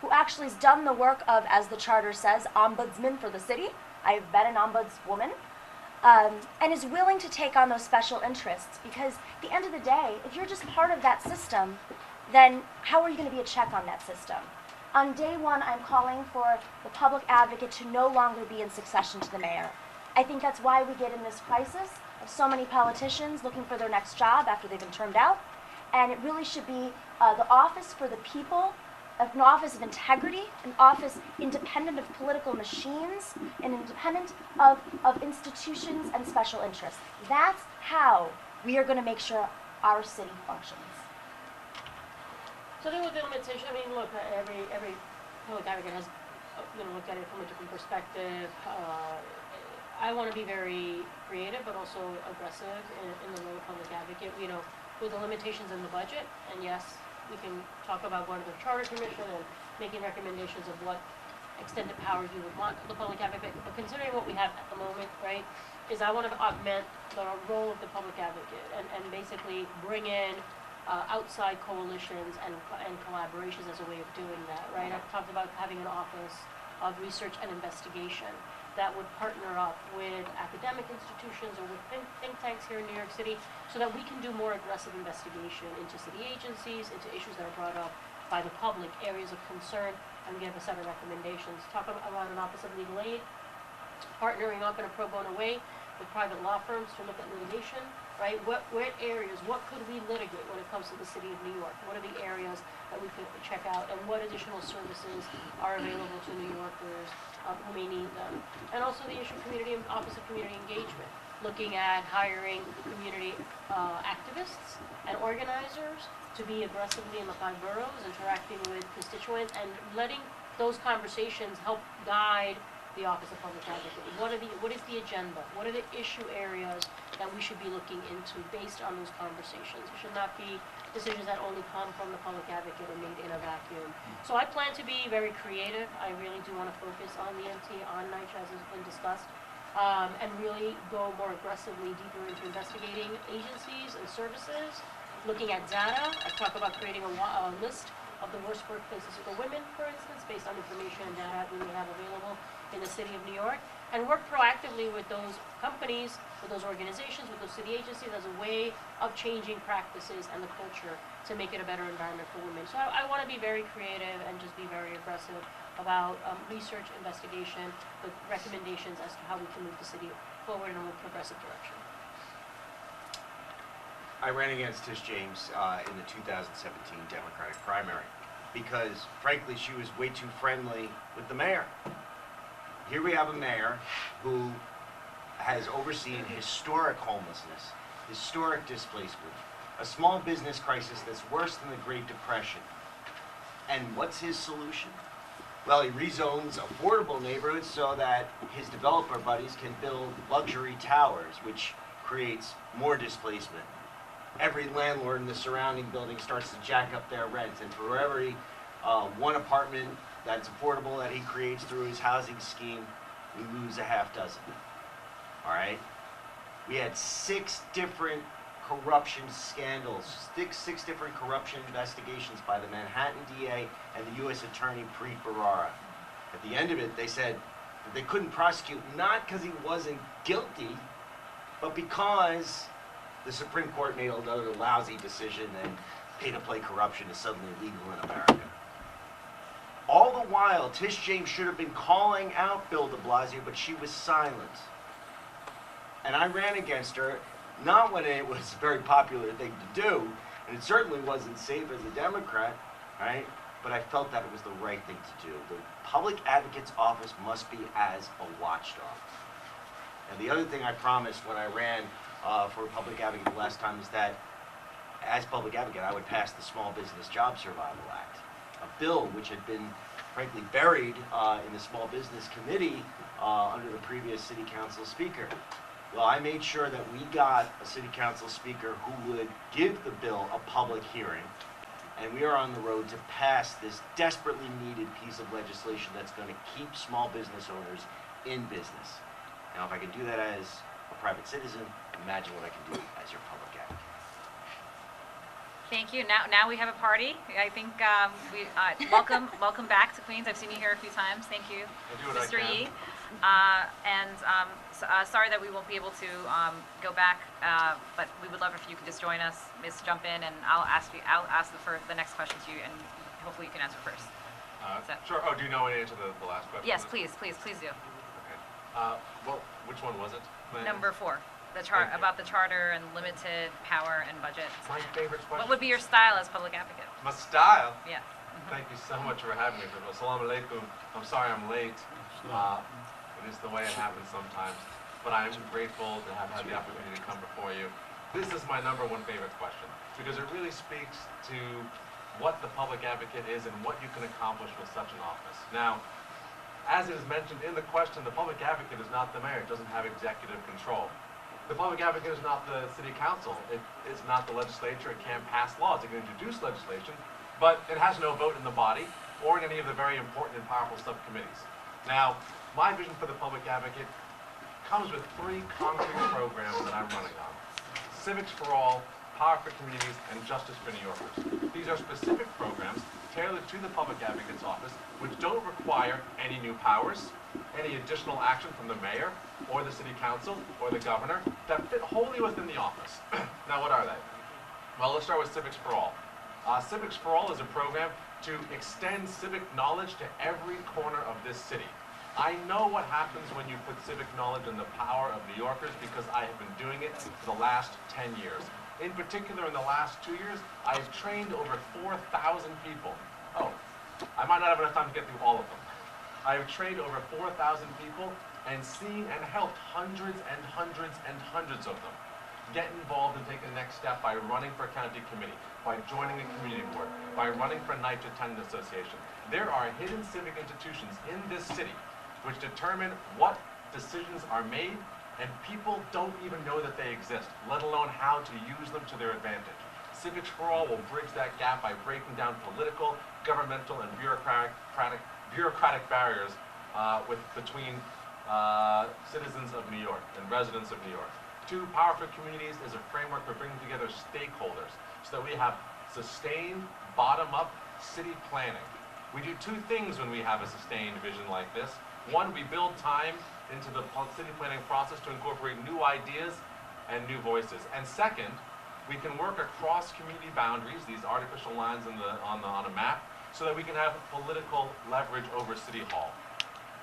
who actually has done the work of, as the charter says, ombudsman for the city. I have been an ombudswoman, and is willing to take on those special interests, because at the end of the day, if you're just part of that system, then how are you going to be a check on that system? On day one, I'm calling for the public advocate to no longer be in succession to the mayor. I think that's why we get in this crisis of so many politicians looking for their next job after they've been termed out. And it really should be the office for the people, an office of integrity, an office independent of political machines, and independent of institutions and special interests. That's how we are going to make sure our city functions. So then with the limitation, I mean, look, every public advocate has, looked at it from a different perspective. I want to be very creative, but also aggressive in the role of public advocate. With the limitations in the budget, and yes, we can talk about going to the Charter Commission and making recommendations of what extended powers we would want the public advocate. But considering what we have at the moment, right, is I want to augment the role of the public advocate and basically bring in outside coalitions and collaborations as a way of doing that, right? I've talked about having an office of research and investigation that would partner up with academic institutions or with think tanks here in New York City so that we can do more aggressive investigation into city agencies, into issues that are brought up by the public, areas of concern, and give a set of recommendations. Talk about an Office of Legal Aid, partnering up in a pro bono way with private law firms to look at litigation, right? What areas, what could we litigate when it comes to the city of New York? What are the areas that we could check out, and what additional services are available to New Yorkers who may need them? And also the issue of Office of Community Engagement, looking at hiring community activists and organizers to be aggressively in the 5 boroughs, interacting with constituents, and letting those conversations help guide the Office of Public Advocate. What is the agenda? What are the issue areas that we should be looking into based on those conversations? It should not be decisions that only come from the public advocate and made in a vacuum. So I plan to be very creative. I really do want to focus on the MT, on NYCHA, as has been discussed, and really go more aggressively, deeper into investigating agencies and services, looking at data. I talk about creating a list of the worst workplaces for women, for instance, based on information and data we may have available in the city of New York, and work proactively with those companies, with those organizations, with those city agencies as a way of changing practices and the culture to make it a better environment for women. So I want to be very creative and just be very aggressive about research, investigation, with recommendations as to how we can move the city forward in a more progressive direction. I ran against Tish James in the 2017 Democratic primary because, frankly, she was way too friendly with the mayor. Here we have a mayor who has overseen historic homelessness historic displacement, a small business crisis that's worse than the Great Depression. And what's his solution? Well, he rezones affordable neighborhoods so that his developer buddies can build luxury towers, which creates more displacement. Every landlord in the surrounding building starts to jack up their rents, and for every one apartment that's affordable that he creates through his housing scheme, we lose a half dozen. All right? We had 6 different corruption scandals, six different corruption investigations by the Manhattan DA and the U.S. Attorney Preet Bharara. At the end of it, they said that they couldn't prosecute, not because he wasn't guilty, but because the Supreme Court made another lousy decision and pay-to-play corruption is suddenly legal in America. All the while, Tish James should have been calling out Bill de Blasio, but she was silent. And I ran against her, not when it was a very popular thing to do, and it certainly wasn't safe as a Democrat, right? But I felt that it was the right thing to do. The public advocate's office must be as a watchdog. And the other thing I promised when I ran for public advocate the last time is that as public advocate, I would pass the Small Business Job Survival Act, a bill which had been frankly buried in the Small Business Committee under the previous City Council Speaker. Well, I made sure that we got a City Council Speaker who would give the bill a public hearing, and we are on the road to pass this desperately needed piece of legislation that's going to keep small business owners in business. Now, if I can do that as a private citizen, imagine what I can do as your public advocate. Thank you. Now we have a party. I think welcome back to Queens. I've seen you here a few times. Thank you, Mr. Yee. Sorry that we won't be able to go back, but we would love if you could just join us, jump in, and I'll ask the next question to you, and hopefully you can answer first. Sure. Oh, do you know any answer to the last question? Yes, please do. Okay. Well, which one was it? Number 4, about the charter and limited power and budget. My favorite question. What would be your style as public advocate? My style? Yeah. Thank you so much for having me. Assalamu alaikum. I'm sorry I'm late. It is the way it happens sometimes. But I am grateful to have had the opportunity to come before you. This is my number 1 favorite question because it really speaks to what the public advocate is and what you can accomplish with such an office. Now, as it is mentioned in the question, the public advocate is not the mayor. It doesn't have executive control. The public advocate is not the city council. It's not the legislature. It can't pass laws. It can introduce legislation, but it has no vote in the body or in any of the very important and powerful subcommittees. Now, my vision for the public advocate comes with 3 concrete programs that I'm running on. Civics for All, Power for Communities, and Justice for New Yorkers. These are specific programs tailored to the public advocate's office, which don't require any new powers, any additional action from the mayor, or the city council, or the governor, that fit wholly within the office. Now, what are they? Well, let's start with Civics for All. Civics for All is a program to extend civic knowledge to every corner of this city. I know what happens when you put civic knowledge in the power of New Yorkers because I have been doing it for the last 10 years. In particular, in the last 2 years, I've trained over 4,000 people. Oh, I might not have enough time to get through all of them. I have trained over 4,000 people and seen and helped hundreds and hundreds and hundreds of them get involved and take the next step by running for a county committee, by joining a community board, by running for a Night Attendant Association. There are hidden civic institutions in this city which determine what decisions are made, and people don't even know that they exist, let alone how to use them to their advantage. Civics for All will bridge that gap by breaking down political, governmental, and bureaucratic barriers between citizens of New York and residents of New York. 2, Power for Communities is a framework for bringing together stakeholders so that we have sustained, bottom-up city planning. We do 2 things when we have a sustained vision like this. 1, we build time into the city planning process to incorporate new ideas and new voices. And second, we can work across community boundaries, these artificial lines on a map, so that we can have political leverage over City Hall.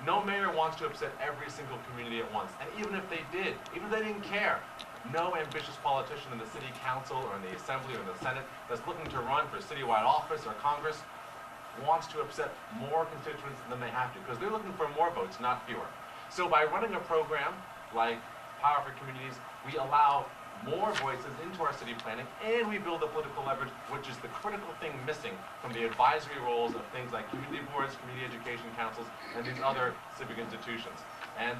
No mayor wants to upset every single community at once. And even if they did, even if they didn't care, no ambitious politician in the city council or in the assembly or in the Senate that's looking to run for citywide office or Congress wants to upset more constituents than they have to, because they're looking for more votes, not fewer. So by running a program like Power for Communities, we allow more voices into our city planning, and we build the political leverage, which is the critical thing missing from the advisory roles of things like community boards, community education councils, and these other civic institutions. And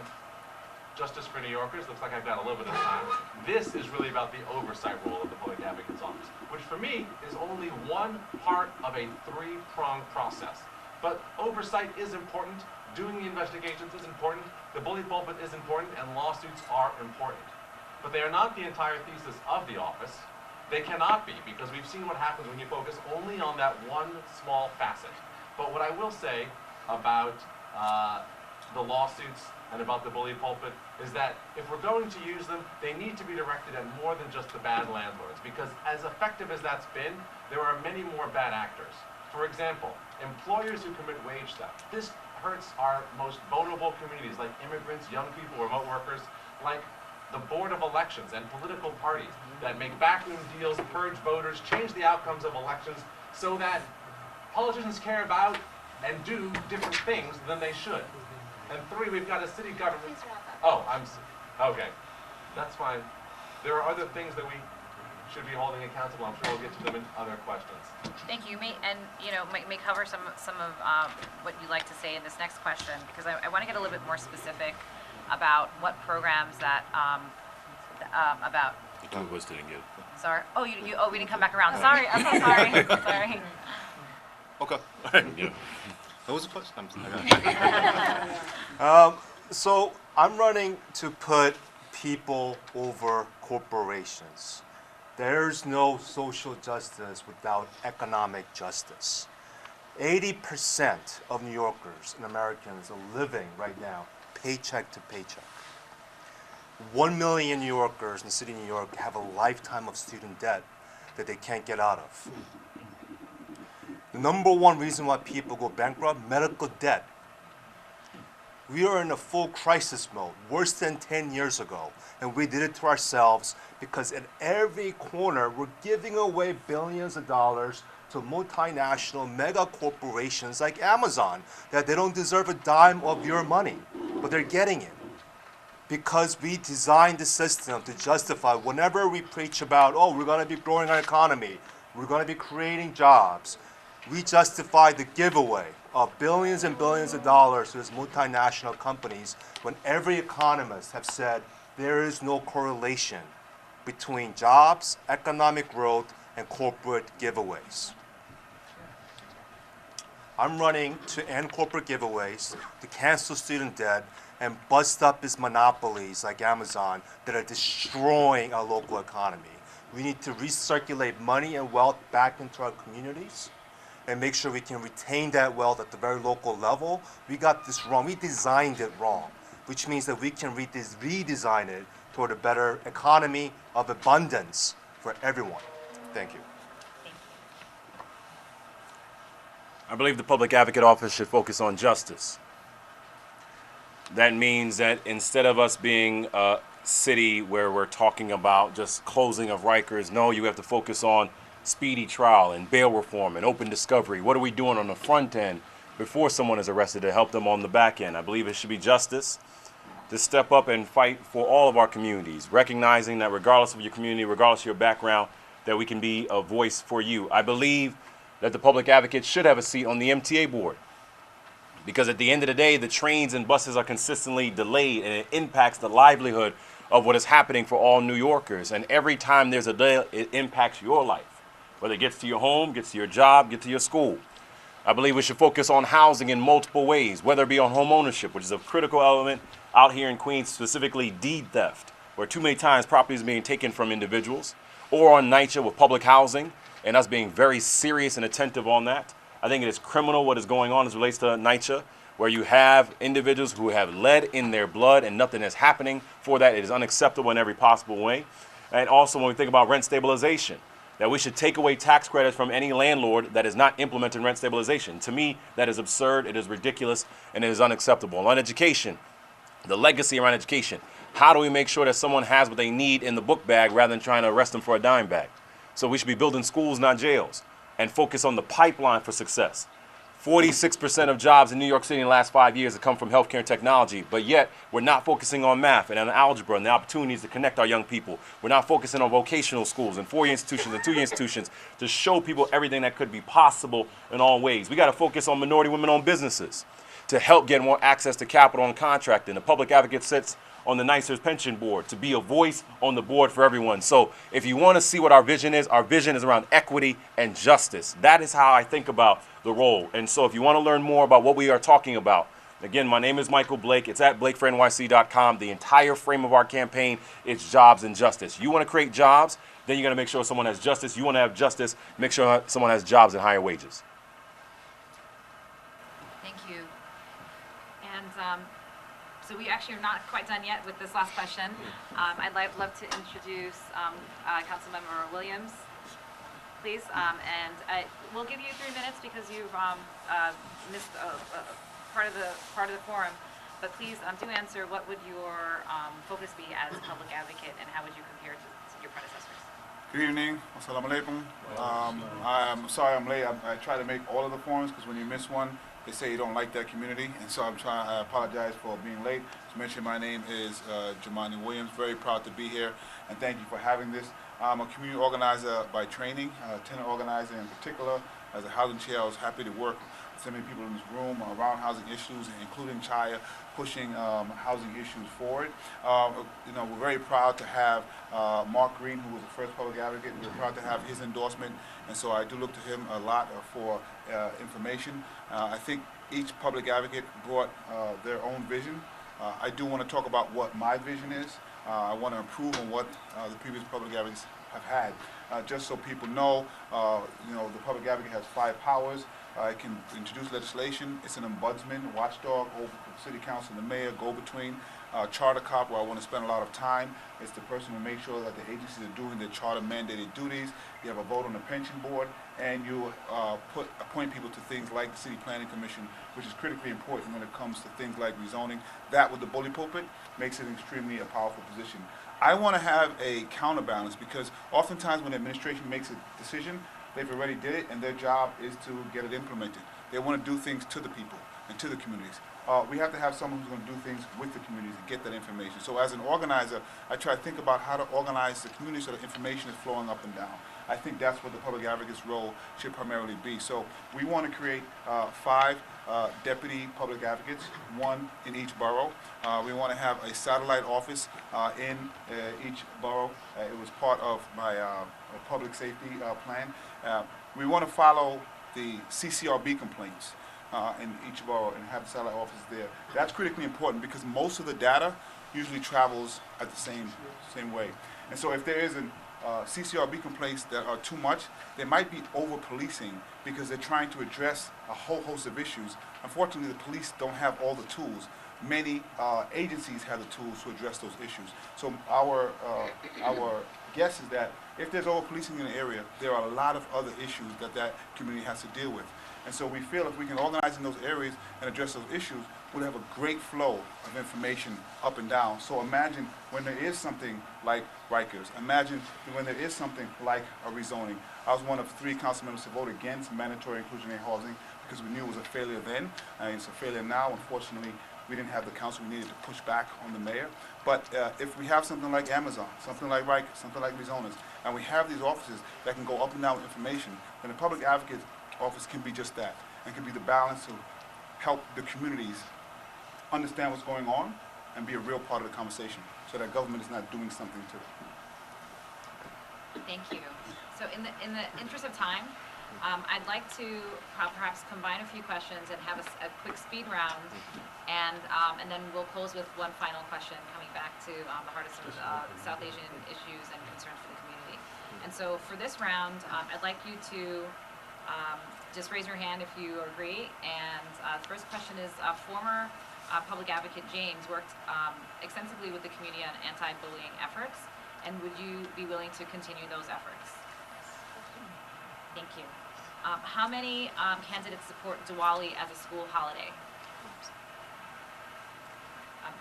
Justice for New Yorkers, looks like I've got a little bit of time. This is really about the oversight role of the Public Advocate's Office, which for me is only one part of a three-pronged process. But oversight is important, doing the investigations is important, the bully pulpit is important, and lawsuits are important. But they are not the entire thesis of the office. They cannot be, because we've seen what happens when you focus only on that one small facet. But what I will say about the lawsuits and about the bully pulpit is that if we're going to use them, they need to be directed at more than just the bad landlords, because as effective as that's been, there are many more bad actors. For example, employers who commit wage theft. This hurts our most vulnerable communities, like immigrants, young people, remote workers, like the Board of Elections and political parties that make backroom deals, purge voters, change the outcomes of elections so that politicians care about and do different things than they should. And three, we've got a city government. Please wrap up. Oh, okay. That's fine. There are other things that we should be holding accountable. I'm sure we'll get to them in other questions. Thank you. May cover some of what you'd like to say in this next question, because I want to get a little bit more specific about what programs that about. The two of us didn't get it. Sorry. Oh, we didn't come back around. Sorry. I'm so sorry. Sorry. Okay. Yeah. What was the question? I So I'm running to put people over corporations. There's no social justice without economic justice. 80% of New Yorkers and Americans are living right now paycheck to paycheck. 1 million New Yorkers in the city of New York have a lifetime of student debt that they can't get out of. The number one reason why people go bankrupt, medical debt. We are in a full crisis mode, worse than 10 years ago. And we did it to ourselves because at every corner, we're giving away billions of dollars to multinational mega corporations like Amazon that they don't deserve a dime of your money, but they're getting it. Because we designed the system to justify whenever we preach about, oh, we're going to be growing our economy, we're going to be creating jobs, we justify the giveaway of billions and billions of dollars to these multinational companies when every economist have said there is no correlation between jobs, economic growth, and corporate giveaways. I'm running to end corporate giveaways, to cancel student debt, and bust up these monopolies like Amazon that are destroying our local economy. We need to recirculate money and wealth back into our communities and make sure we can retain that wealth at the very local level. We got this wrong. We designed it wrong, which means that we can redesign it toward a better economy of abundance for everyone. Thank you. I believe the Public Advocate Office should focus on justice. That means that instead of us being a city where we're talking about just closing of Rikers, no, you have to focus on speedy trial and bail reform and open discovery. What are we doing on the front end before someone is arrested to help them on the back end? I believe it should be justice to step up and fight for all of our communities, recognizing that regardless of your community, regardless of your background, that we can be a voice for you. I believe that the public advocate should have a seat on the MTA board, because at the end of the day, the trains and buses are consistently delayed, and it impacts the livelihood of what is happening for all New Yorkers. And every time there's a delay, it impacts your life, whether it gets to your home, gets to your job, gets to your school. I believe we should focus on housing in multiple ways, whether it be on home ownership, which is a critical element out here in Queens, specifically deed theft, where too many times property is being taken from individuals, or on NYCHA with public housing, and us being very serious and attentive on that. I think it is criminal what is going on as it relates to NYCHA, where you have individuals who have lead in their blood and nothing is happening for that. It is unacceptable in every possible way. And also when we think about rent stabilization, that we should take away tax credits from any landlord that is not implementing rent stabilization. To me, that is absurd, it is ridiculous, and it is unacceptable. On education, the legacy around education, how do we make sure that someone has what they need in the book bag rather than trying to arrest them for a dime bag? So we should be building schools, not jails, and focus on the pipeline for success. 46% of jobs in New York City in the last 5 years have come from healthcare and technology, but yet we're not focusing on math and on algebra and the opportunities to connect our young people. We're not focusing on vocational schools and 4-year institutions and 2-year institutions to show people everything that could be possible in all ways. We got to focus on minority women-owned businesses to help get more access to capital and contracting. The public advocate sits on the NYC's pension board to be a voice on the board for everyone. So if you want to see what our vision is around equity and justice. That is how I think about the role. And so if you want to learn more about what we are talking about, again, my name is Michael Blake. It's at blakefornyc.com. The entire frame of our campaign is jobs and justice. You want to create jobs, then you got to make sure someone has justice. You want to have justice, make sure someone has jobs and higher wages. Thank you. And so we actually are not quite done yet with this last question. I'd love to introduce Councilmember Williams, please. And we'll give you 3 minutes because you've missed part of the forum. But please do answer. What would your focus be as a public advocate, and how would you compare to your predecessors? Good evening. Assalamu alaikum. I'm sorry I'm late. I try to make all of the forums because when you miss one, they say you don't like that community, and so I apologize for being late. As mentioned, my name is Jamani Williams. Very proud to be here, and thank you for having this. I'm a community organizer by training, tenant organizer in particular. As a housing chair, I was happy to work with so many people in this room around housing issues, including Chaya, pushing housing issues forward. We're very proud to have Mark Green, who was the first public advocate. We're proud to have his endorsement, and so I do look to him a lot for information. I think each public advocate brought their own vision. I do want to talk about what my vision is. I want to improve on what the previous public advocates have had. Just so people know, the public advocate has 5 powers. It can introduce legislation. It's an ombudsman, watchdog, over the city council, the mayor, go-between, charter cop, where I want to spend a lot of time. It's the person who makes sure that the agencies are doing their charter mandated duties. You have a vote on the pension board, and you appoint people to things like the City Planning Commission, which is critically important when it comes to things like rezoning. That with the bully pulpit makes it extremely a powerful position. I want to have a counterbalance because oftentimes when the administration makes a decision, they've already did it, and their job is to get it implemented. They want to do things to the people and to the communities. We have to have someone who's going to do things with the communities and get that information. So as an organizer, I try to think about how to organize the community so the information is flowing up and down. I think that's what the public advocate's role should primarily be. So we want to create 5 deputy public advocates, 1 in each borough. We want to have a satellite office in each borough. It was part of my public safety plan. We want to follow the CCRB complaints in each borough and have the satellite office there. That's critically important because most of the data usually travels at the same way. And so if there is a CCRB complaints that are too much, they might be over-policing because they're trying to address a whole host of issues. Unfortunately, the police don't have all the tools. Many agencies have the tools to address those issues. So our guess is that if there's over-policing in the area, there are a lot of other issues that community has to deal with. And so we feel if we can organize in those areas and address those issues, we'll have a great flow of information up and down. So imagine when there is something like Rikers. Imagine when there is something like a rezoning. I was one of 3 council members to vote against mandatory inclusionary housing because we knew it was a failure then, and it's a failure now. Unfortunately, we didn't have the council. We needed to push back on the mayor. But if we have something like Amazon, something like Rikers, something like rezoners, and we have these offices that can go up and down with information, then the public advocate's office can be just that, and can be the balance to help the communities understand what's going on and be a real part of the conversation so that government is not doing something to it. Thank you. So in the interest of time, I'd like to perhaps combine a few questions and have a quick speed round, and then we'll close with one final question coming back to the heart of some South Asian issues and concerns for the community. And so for this round, I'd like you to just raise your hand if you agree. And the first question is, former public advocate James worked extensively with the community on anti-bullying efforts, and would you be willing to continue those efforts? Thank you. How many candidates support Diwali as a school holiday?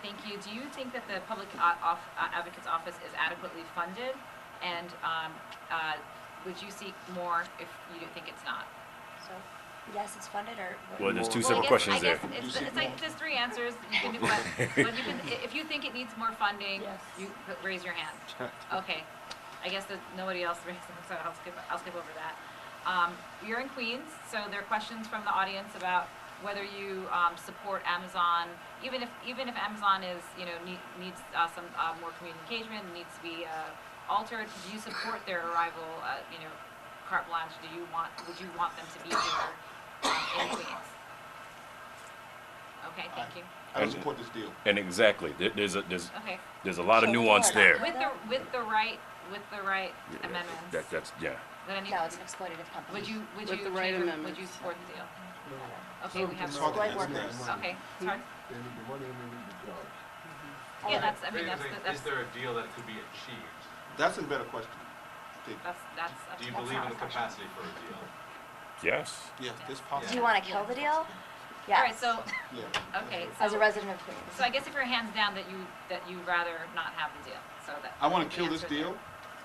Thank you. Do you think that the public advocate's office is adequately funded, and would you seek more if you think it's not? So, Yes, it's funded, or Well, there's two Well, separate questions I there. guess it's like there's three answers. You can do, but you can, if you think it needs more funding, Yes. you raise your hand. Okay. I guess that nobody else raised them, so I'll skip over that. You're in Queens, so there are questions from the audience about whether you support Amazon, even if Amazon is needs some more community engagement, needs to be altered. Do you support their arrival? Carte blanche. Would you want them to be here in Queens? Okay, thank you. I don't support this deal. And exactly, Okay. there's a lot of nuance there. With the right amendments. That's yeah. Then no, it's an exploitative company. Would you With the change right would you amendments. support the deal? Okay, we have It's hard to White answer workers. that. okay. It's hard. Yeah, that's Is there a deal that could be achieved? That's a better question. that's Do you That's believe in not the a question. capacity for a deal? Yes. Yes, this Do possible. you want to kill the deal? Yes. All right, so Yeah. okay, As a so resident of Queens. so I guess if your hands down that you'd rather not have the deal. So that I want to the kill this answer there. deal,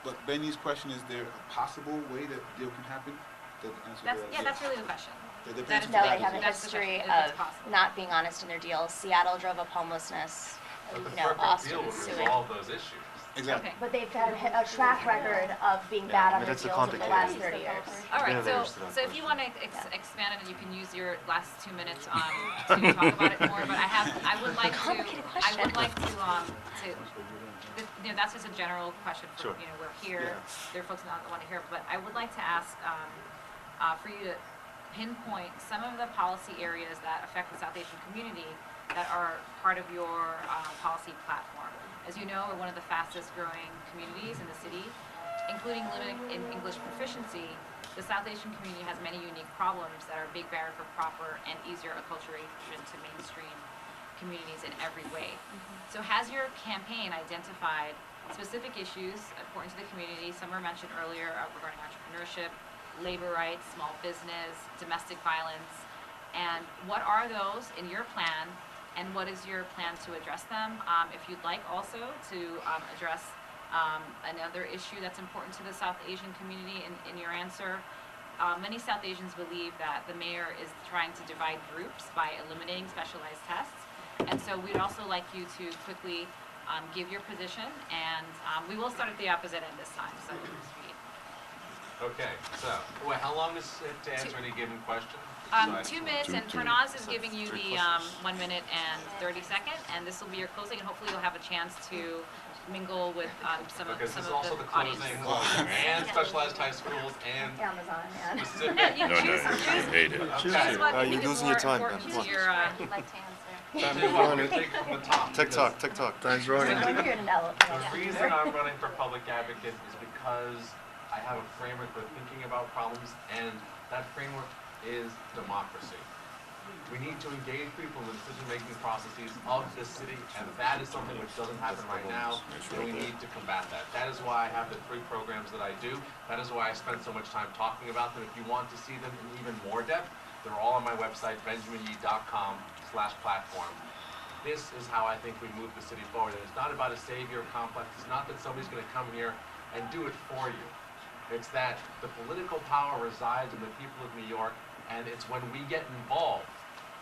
but Benny's question is there a possible way that deal can happen? The answer to that is That's really the question. The that answer is- to No, that they have a is That's the history question, if it's of possible. not being honest in their deals. Seattle drove up homelessness. But the You know, perfect Austin deal would suing. resolve those issues. Exactly. Okay. But they've had a track record of being bad on their that's a deals over the last complicated- 30 years. All right, Yeah, so there's that if you want to Yeah. expand it, you can use your last 2 minutes to talk about it more. But I would like Complicated to question. that's just a general question for Sure. we're here. There are folks that want to hear, but I would like to ask for you to pinpoint some of the policy areas that affect the South Asian community that are part of your policy platform. As you know, we're one of the fastest growing communities in the city, including limited in English proficiency. The South Asian community has many unique problems that are a big barrier for proper and easier acculturation to mainstream communities in every way. So has your campaign identified specific issues important to the community? Some were mentioned earlier regarding entrepreneurship, labor rights, small business, domestic violence. And what are those in your plan, and what is your plan to address them? If you'd like also to address another issue that's important to the South Asian community in your answer, many South Asians believe that the mayor is trying to divide groups by eliminating specialized tests. And so we'd also like you to quickly give your position, and we will start at the opposite end this time. So Okay, so, wait, how long is it to answer any given question? 2 minutes, and Pranaz is giving you the 1 minute and 30 second, and this will be your closing, and hopefully you'll have a chance to mingle with some of Because this is the also the audience. closing, and specialized high schools, and Amazon, yeah. specific. Yeah, you No, choose, I hate it. choose what you You're think is losing more your time, important man. to Come on. your, I'd like to answer. Tell you what, we're gonna take it from the top. TikTok, TikTok. Thanks, When Ronnie. you're in an elephant. The reason I'm running for public advocate is because I have a framework for thinking about problems, and that framework is democracy. We need to engage people in the decision-making processes of this city, and that is something which doesn't happen right now, and we need to combat that. That is why I have the 3 programs that I do. That is why I spend so much time talking about them. If you want to see them in even more depth, they're all on my website, benjaminyee.com/platform. This is how I think we move the city forward. And it's not about a savior complex. It's not that somebody's going to come here and do it for you. It's that the political power resides in the people of New York, and it's when we get involved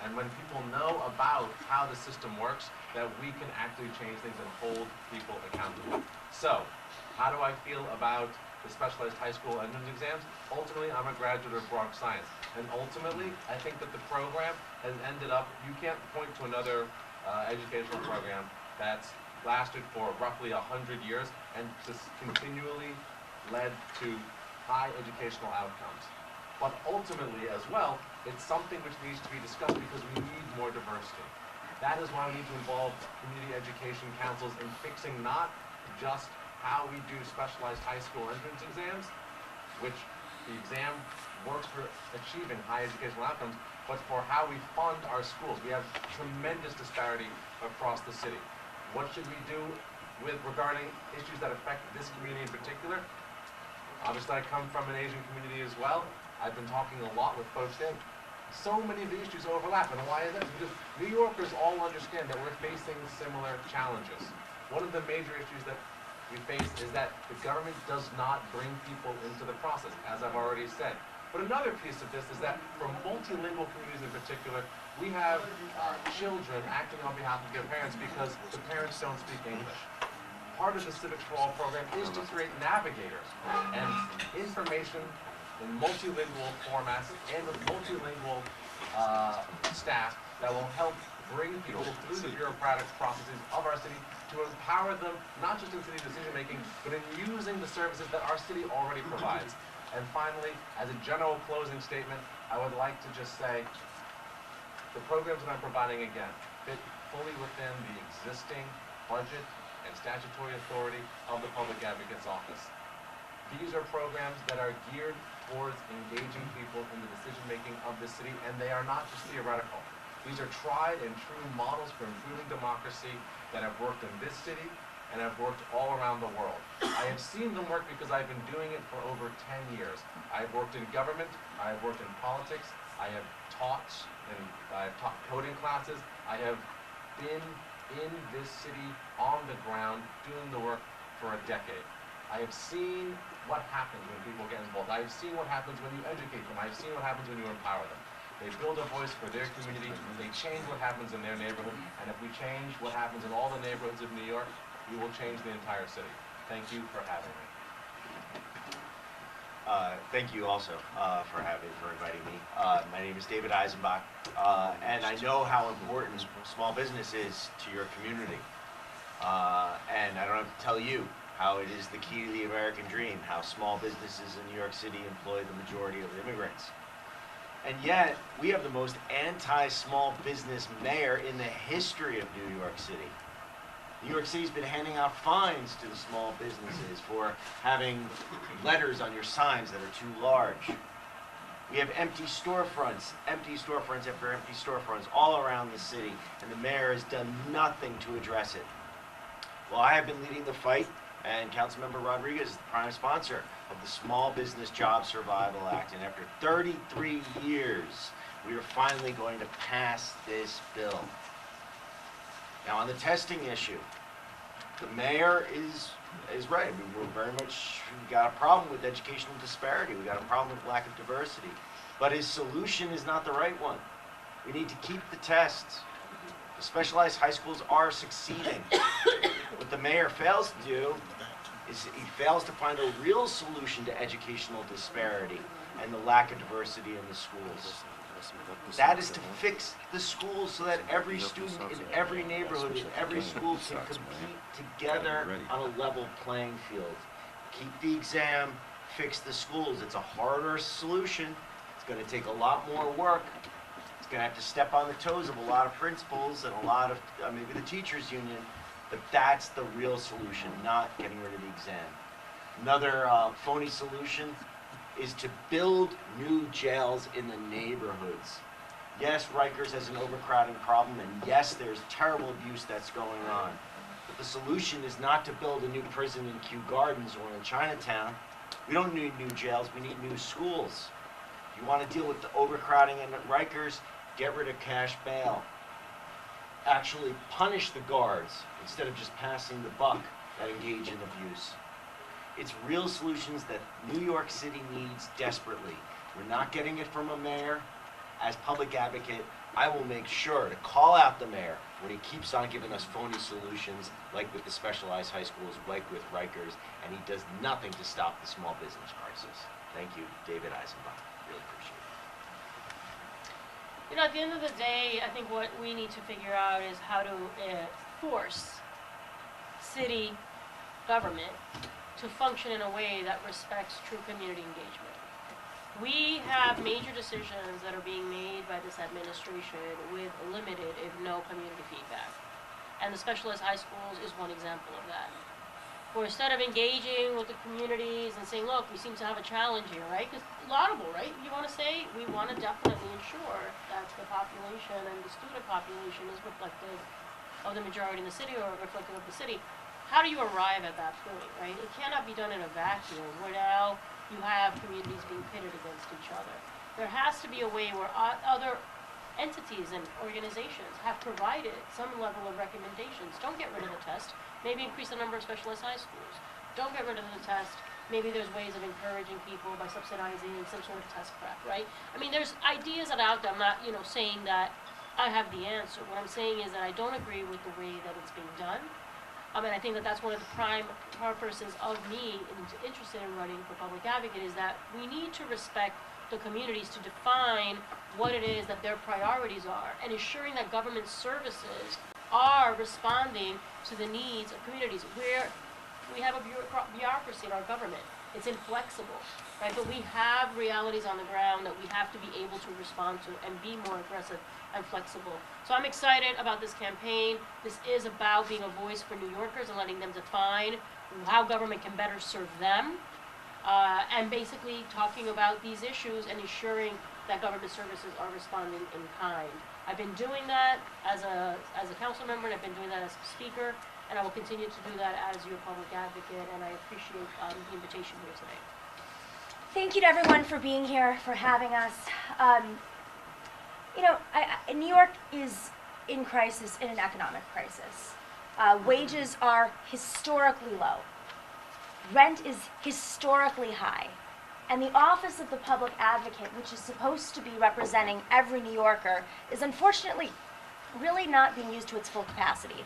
and when people know about how the system works that we can actually change things and hold people accountable. So, how do I feel about the specialized high school entrance exams? Ultimately, I'm a graduate of Bronx Science, and ultimately, I think that the program has ended up, you can't point to another educational program that's lasted for roughly 100 years and just continually led to high educational outcomes. But ultimately, as well, it's something which needs to be discussed because we need more diversity. That is why we need to involve community education councils in fixing not just how we do specialized high school entrance exams, which the exam works for achieving high educational outcomes, but for how we fund our schools. We have tremendous disparity across the city. What should we do regarding issues that affect this community in particular? Obviously, I come from an Asian community as well. I've been talking a lot with folks there. So many of the issues overlap, and why is that? Because New Yorkers all understand that we're facing similar challenges. One of the major issues that we face is that the government does not bring people into the process, as I've already said. But another piece of this is that for multilingual communities in particular, we have children acting on behalf of their parents because the parents don't speak English. Part of the Civics for All program is to create navigators and information in multilingual formats and with multilingual staff that will help bring people through the bureaucratic processes of our city to empower them, not just in city decision making, but in using the services that our city already provides. And finally, as a general closing statement, I would like to just say the programs that I'm providing, again, fit fully within the existing budget and statutory authority of the Public Advocate's Office. These are programs that are geared towards engaging people in the decision-making of the city, and they are not just theoretical. These are tried and true models for improving democracy that have worked in this city and have worked all around the world. I have seen them work because I've been doing it for over 10 years. I've worked in government, I've worked in politics, I have taught, and I've taught coding classes. I have been in this city on the ground doing the work for a decade. I have seen what happens when people get involved. I have seen what happens when you educate them. I have seen what happens when you empower them. They build a voice for their community. They change what happens in their neighborhood. And if we change what happens in all the neighborhoods of New York, we will change the entire city. Thank you for having me. Thank you also for inviting me. My name is David Eisenbach, and I know how important small business is to your community. And I don't have to tell you how it is the key to the American dream, how small businesses in New York City employ the majority of immigrants. And yet, we have the most anti-small business mayor in the history of New York City. New York City's been handing out fines to the small businesses for having letters on your signs that are too large. We have empty storefronts after empty storefronts all around the city, and the mayor has done nothing to address it. Well, I have been leading the fight, and Councilmember Rodriguez is the prime sponsor of the Small Business Job Survival Act, and after 33 years, we are finally going to pass this bill. Now, on the testing issue, the mayor is right. I mean, we got a problem with educational disparity. We got a problem with lack of diversity. But his solution is not the right one. We need to keep the tests. The specialized high schools are succeeding. What the mayor fails to do is he fails to find a real solution to educational disparity and the lack of diversity in the schools. That is to fix the schools so that every student in every neighborhood, in every school can compete together on a level playing field. Keep the exam, fix the schools. It's a harder solution. It's going to take a lot more work. It's going to have to step on the toes of a lot of principals and a lot of maybe the teachers union, but that's the real solution, not getting rid of the exam. Another phony solution is to build new jails in the neighborhoods. Yes, Rikers has an overcrowding problem, and yes, there's terrible abuse that's going on. But the solution is not to build a new prison in Kew Gardens or in Chinatown. We don't need new jails, we need new schools. If you want to deal with the overcrowding in Rikers, get rid of cash bail. Actually punish the guards instead of just passing the buck that engage in abuse. It's real solutions that New York City needs desperately. We're not getting it from a mayor. As public advocate, I will make sure to call out the mayor when he keeps on giving us phony solutions, like with the specialized high schools, like with Rikers, and he does nothing to stop the small business crisis. Thank you, David Eisenbach. Really appreciate it. You know, at the end of the day, I think what we need to figure out is how to force city government to function in a way that respects true community engagement. We have major decisions that are being made by this administration with limited, if no, community feedback. And the specialized high schools is one example of that. Where instead of engaging with the communities and saying, look, we seem to have a challenge here, right? Because laudable, right? You want to say, we want to definitely ensure that the population and the student population is reflective of the majority in the city or reflective of the city. How do you arrive at that point, right? It cannot be done in a vacuum where now you have communities being pitted against each other. There has to be a way where other entities and organizations have provided some level of recommendations. Don't get rid of the test. Maybe increase the number of specialized high schools. Don't get rid of the test. maybe there's ways of encouraging people by subsidizing some sort of test prep, right? I mean, there's ideas that are out there. I'm not, saying that I have the answer. What I'm saying is that I don't agree with the way that it's being done. And I think that that's one of the prime purposes of me interested in running for public advocate, is that we need to respect the communities to define what it is that their priorities are, and ensuring that government services are responding to the needs of communities. We have a bureaucracy in our government. It's inflexible, right? But we have realities on the ground that we have to be able to respond to and be more aggressive and flexible. So I'm excited about this campaign. This is about being a voice for New Yorkers and letting them define how government can better serve them, and basically talking about these issues and ensuring that government services are responding in kind. I've been doing that as a council member, and I've been doing that as a speaker, and I will continue to do that as your public advocate, and I appreciate the invitation here today. Thank you to everyone for being here, for having us. New York is in crisis, in an economic crisis. Wages are historically low. Rent is historically high. And the office of the public advocate, which is supposed to be representing every New Yorker, is unfortunately really not being used to its full capacity.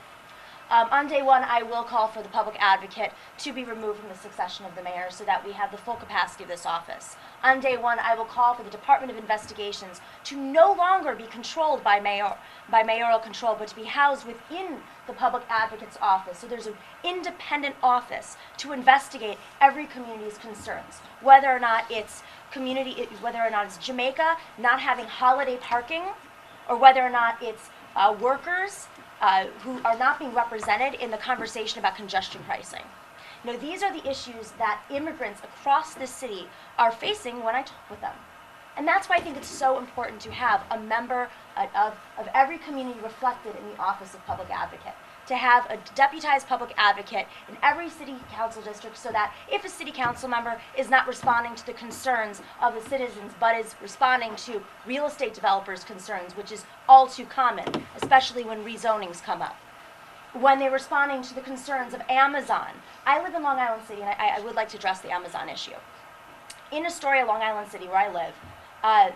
On day one, I will call for the public advocate to be removed from the succession of the mayor so that we have the full capacity of this office. On day one, I will call for the Department of Investigations to no longer be controlled by mayoral control, but to be housed within the public advocate's office. So there's an independent office to investigate every community's concerns, whether or not it's Jamaica not having holiday parking, or whether or not it's workers who are not being represented in the conversation about congestion pricing. These are the issues that immigrants across this city are facing when I talk with them. And that's why I think it's so important to have a member of every community reflected in the office of public advocate, to have a deputized public advocate in every city council district, so that if a city council member is not responding to the concerns of the citizens, but is responding to real estate developers' concerns, which is all too common, especially when rezonings come up. When they're responding to the concerns of Amazon. I live in Long Island City, and I would like to address the Amazon issue. In Astoria, Long Island City, where I live,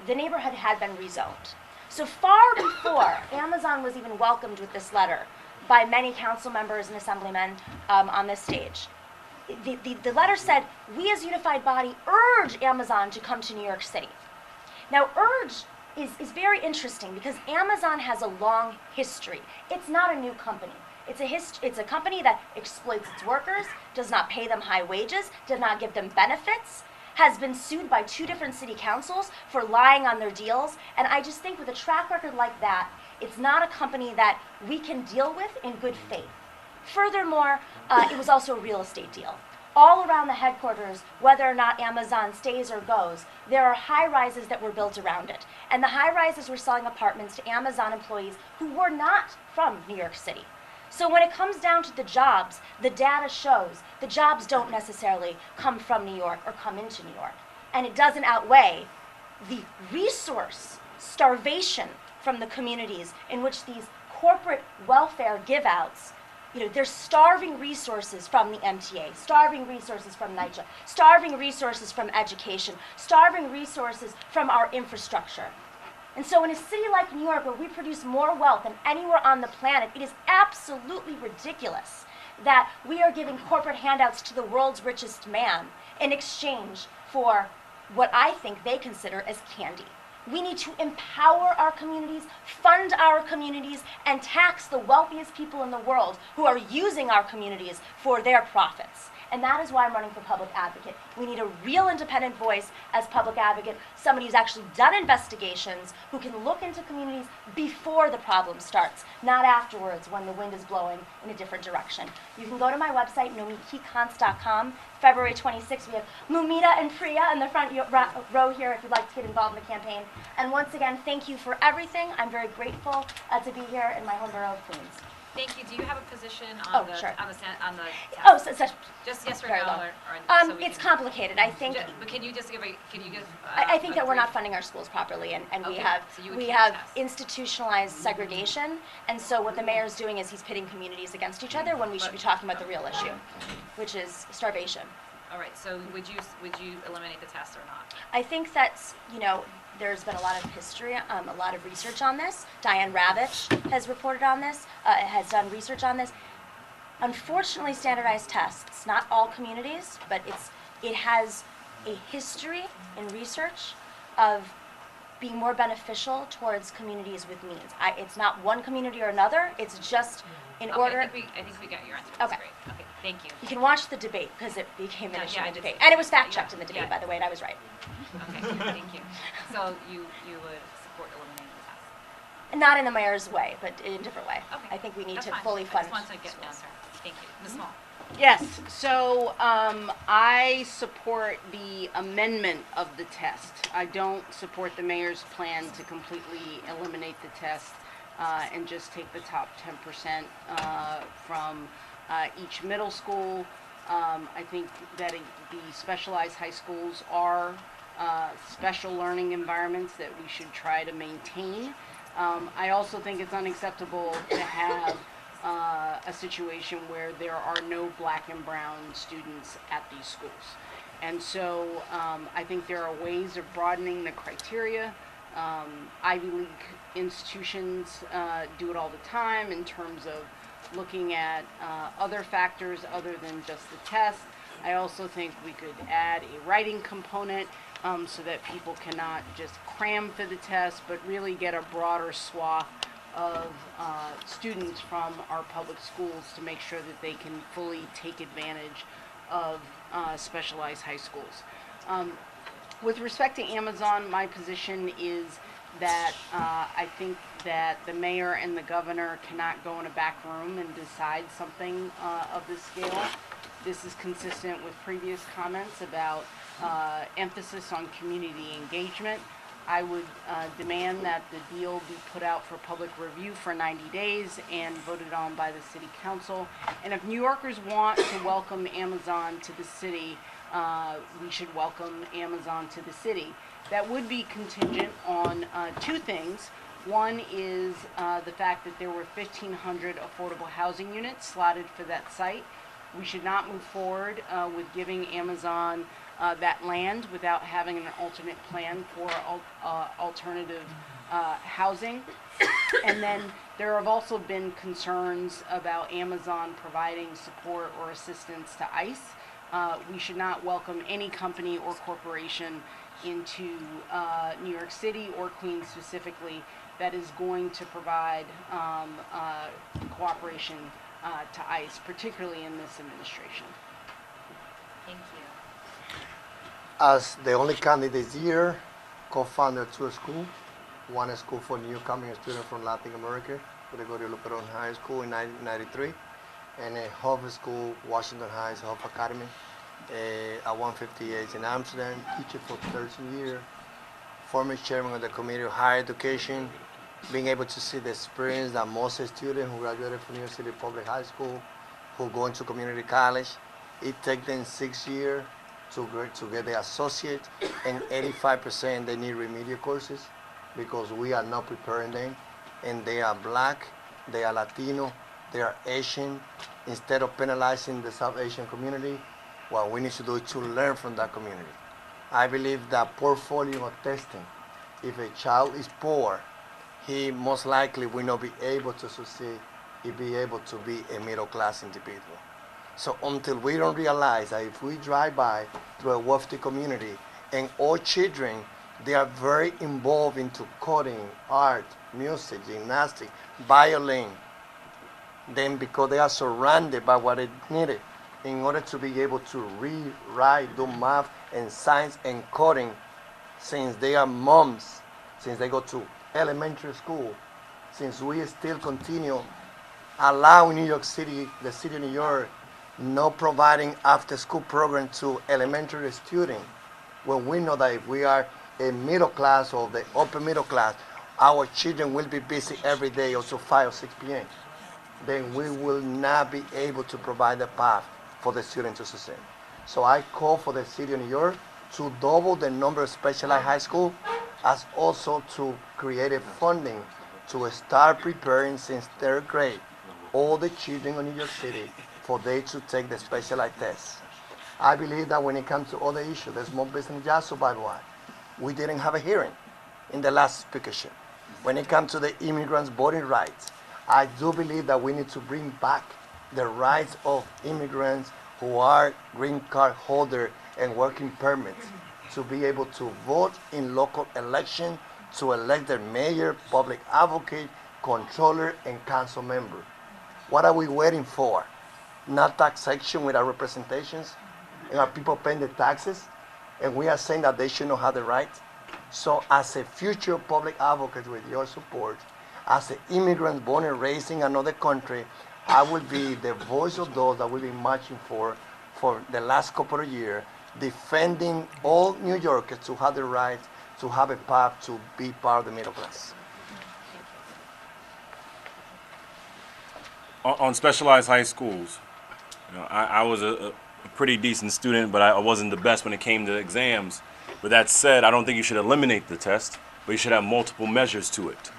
the neighborhood had been rezoned. So far before Amazon was even welcomed with this letter by many council members and assemblymen on this stage, the letter said, we as a unified body urge Amazon to come to New York City. Now, urge is very interesting because Amazon has a long history. It's not a new company. It's a company that exploits its workers, does not pay them high wages, does not give them benefits, has been sued by 2 different city councils for lying on their deals. And I just think with a track record like that, it's not a company that we can deal with in good faith. Furthermore, it was also a real estate deal. All around the headquarters, whether or not Amazon stays or goes, there are high-rises that were built around it. And the high-rises were selling apartments to Amazon employees who were not from New York City. So when it comes down to the jobs, the data shows the jobs don't necessarily come from New York or come into New York. And it doesn't outweigh the resource starvation from the communities in which these corporate welfare give-outs, they're starving resources from the MTA, starving resources from NYCHA, starving resources from education, starving resources from our infrastructure. And so in a city like New York, where we produce more wealth than anywhere on the planet, it is absolutely ridiculous that we are giving corporate handouts to the world's richest man in exchange for what I think they consider as candy. We need to empower our communities, fund our communities, and tax the wealthiest people in the world who are using our communities for their profits. And that is why I'm running for public advocate. We need a real independent voice as public advocate, somebody who's actually done investigations, who can look into communities before the problem starts, not afterwards when the wind is blowing in a different direction. You can go to my website, nomikikans.com. February 26th, we have Mumita and Priya in the front row here if you'd like to get involved in the campaign. And once again, thank you for everything. I'm very grateful to be here in my home borough of Queens. Thank you. Do you have a position on the sure. on the just yes or no? So it's complicated. I think. But can you just give a I think that we're not funding our schools properly, and okay. we have institutionalized segregation, and so what the mayor's doing is he's pitting communities against each other when we should be talking about the real issue, which is starvation. All right, so would you eliminate the test or not? I think that's, there's been a lot of history, a lot of research on this. Diane Ravitch has reported on this, has done research on this. Unfortunately, standardized tests, not all communities, but it has a history in research of being more beneficial towards communities with means. It's not one community or another, it's just in order. I think we got your answer. That's Okay. great. Okay, thank you. You can watch the debate, because it became an Yeah, issue yeah, I in the did debate. see And it was that. fact-checked in the debate, Yeah. by the way, and I was right. Okay, thank you. So you would support eliminating the test? Not in the mayor's way, but in a different way. Okay. I think we need That's to fine. fully I fund just wanted to get an schools. answer. Thank you. Ms. Small? Yes, so I support the amendment of the test. I don't support the mayor's plan to completely eliminate the test and just take the top 10% from each middle school. I think that the specialized high schools are special learning environments that we should try to maintain. I also think it's unacceptable to have a situation where there are no black and brown students at these schools. And so I think there are ways of broadening the criteria. Ivy League institutions do it all the time in terms of looking at other factors other than just the test. I also think we could add a writing component so that people cannot just cram for the test, but really get a broader swath of students from our public schools to make sure that they can fully take advantage of specialized high schools. With respect to Amazon, my position is that I think that the mayor and the governor cannot go in a back room and decide something of this scale. This is consistent with previous comments about emphasis on community engagement. I would demand that the deal be put out for public review for 90 days and voted on by the city council. And if New Yorkers want to welcome Amazon to the city, we should welcome Amazon to the city. That would be contingent on two things. One is the fact that there were 1,500 affordable housing units slotted for that site. We should not move forward with giving Amazon that land without having an alternate plan for alternative housing. And then there have also been concerns about Amazon providing support or assistance to ICE. We should not welcome any company or corporation into New York City or Queens specifically that is going to provide cooperation to ICE, particularly in this administration. Thank you. As the only candidate here, co-founder two schools, one school for newcoming students from Latin America, they go to Luperon High School in 1993, and a Hope School, Washington Heights, Hope Academy, at 158 in Amsterdam, teacher for 13 years, former chairman of the Committee of Higher Education, being able to see the experience that most students who graduated from New York City Public High School, who go into community college, it takes them 6 years to get the associate, and 85% they need remedial courses because we are not preparing them, and they are black, they are Latino, they are Asian. Instead of penalizing the South Asian community, what we need to do is to learn from that community. I believe that portfolio of testing, if a child is poor, he most likely will not be able to succeed, he'll be able to be a middle-class individual. So until we don't realize that if we drive by through a wealthy community and all children, they are very involved into coding, art, music, gymnastics, violin, then because they are surrounded by what is needed in order to be able to read, write, do math and science and coding, since they are moms, since they go to elementary school, since we still continue allowing New York City, the city of New York, not providing after-school program to elementary students, when we know that if we are a middle class or the upper middle class, our children will be busy every day until 5 or 6 p.m. Then we will not be able to provide the path for the students to succeed. So I call for the city of New York to double the number of specialized high school, as also to create a funding to start preparing since 3rd grade all the children in New York City for they to take the specialized tests. I believe that when it comes to other issues, the Small Business Just Survival Act, we didn't have a hearing in the last speakership. When it comes to the immigrants' voting rights, I do believe that we need to bring back the rights of immigrants who are green card holder and working permits to be able to vote in local election, to elect their mayor, public advocate, controller, and council member. What are we waiting for? Not taxation without representations? And are people paying the taxes? And we are saying that they should not have the right? So as a future public advocate with your support, as an immigrant born and raised in another country, I will be the voice of those that will be marching for the last couple of years, defending all New Yorkers to have the right to have a path to be part of the middle class. On specialized high schools, I was a pretty decent student, but I wasn't the best when it came to exams. With that said, I don't think you should eliminate the test, but you should have multiple measures to it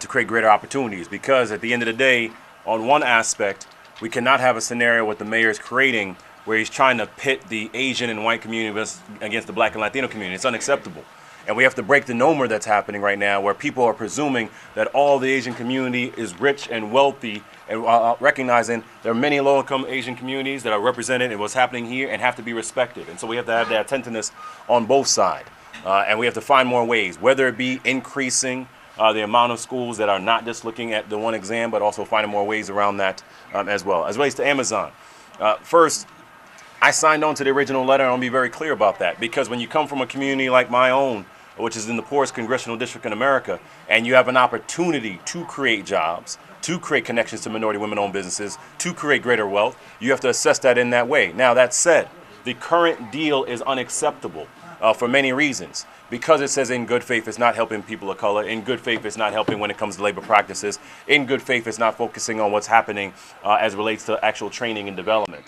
to create greater opportunities. Because at the end of the day, on one aspect, we cannot have a scenario what the mayor is creating where he's trying to pit the Asian and white community against the Black and Latino community. It's unacceptable. And we have to break the norm that's happening right now where people are presuming that all the Asian community is rich and wealthy, and recognizing there are many low-income Asian communities that are represented in what's happening here and have to be respected. And so we have to have that attentiveness on both sides. And we have to find more ways, whether it be increasing the amount of schools that are not just looking at the one exam, but also finding more ways around that as well. As it relates to Amazon, first, I signed on to the original letter, and I'll be very clear about that, because when you come from a community like my own, which is in the poorest congressional district in America, and you have an opportunity to create jobs, to create connections to minority women-owned businesses, to create greater wealth, you have to assess that in that way. Now, that said, the current deal is unacceptable for many reasons. Because it says in good faith it's not helping people of color, in good faith it's not helping when it comes to labor practices, in good faith it's not focusing on what's happening as it relates to actual training and development.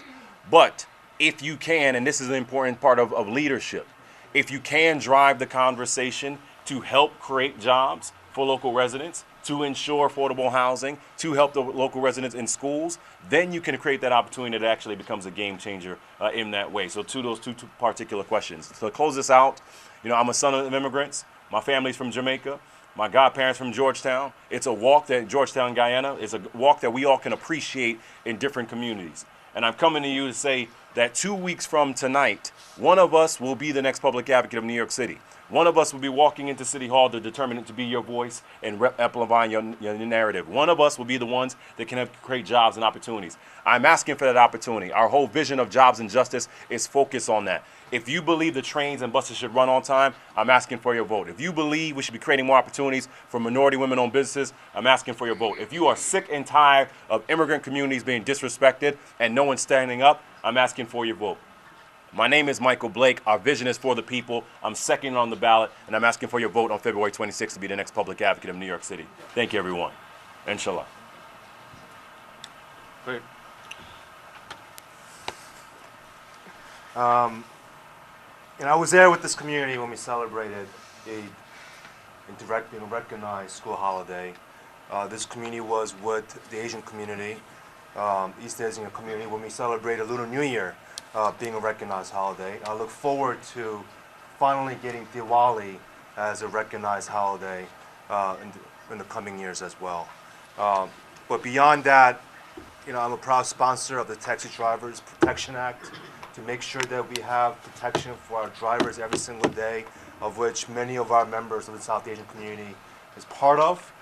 But if you can, and this is an important part of leadership, if you can drive the conversation to help create jobs for local residents, to ensure affordable housing, to help the local residents in schools, then you can create that opportunity that actually becomes a game changer in that way. So to those two particular questions. To close this out, I'm a son of immigrants. My family's from Jamaica. My godparents from Georgetown. It's a walk that Georgetown, Guyana, is a walk that we all can appreciate in different communities. And I'm coming to you to say that 2 weeks from tonight, one of us will be the next public advocate of New York City. One of us will be walking into City Hall to determine it to be your voice and amplifying your narrative. One of us will be the ones that can help create jobs and opportunities. I'm asking for that opportunity. Our whole vision of jobs and justice is focused on that. If you believe the trains and buses should run on time, I'm asking for your vote. If you believe we should be creating more opportunities for minority women-owned businesses, I'm asking for your vote. If you are sick and tired of immigrant communities being disrespected and no one's standing up, I'm asking for your vote. My name is Michael Blake. Our vision is for the people. I'm second on the ballot, and I'm asking for your vote on February 26th to be the next public advocate of New York City. Thank you, everyone. Inshallah. Great. And I was there with this community when we celebrated a recognized school holiday. This community was with the Asian community, East Asian community, when we celebrated Lunar New Year being a recognized holiday. I look forward to finally getting Diwali as a recognized holiday in the coming years as well. But beyond that, I'm a proud sponsor of the Taxi Drivers Protection Act to make sure that we have protection for our drivers every single day, of which many of our members of the South Asian community is part of.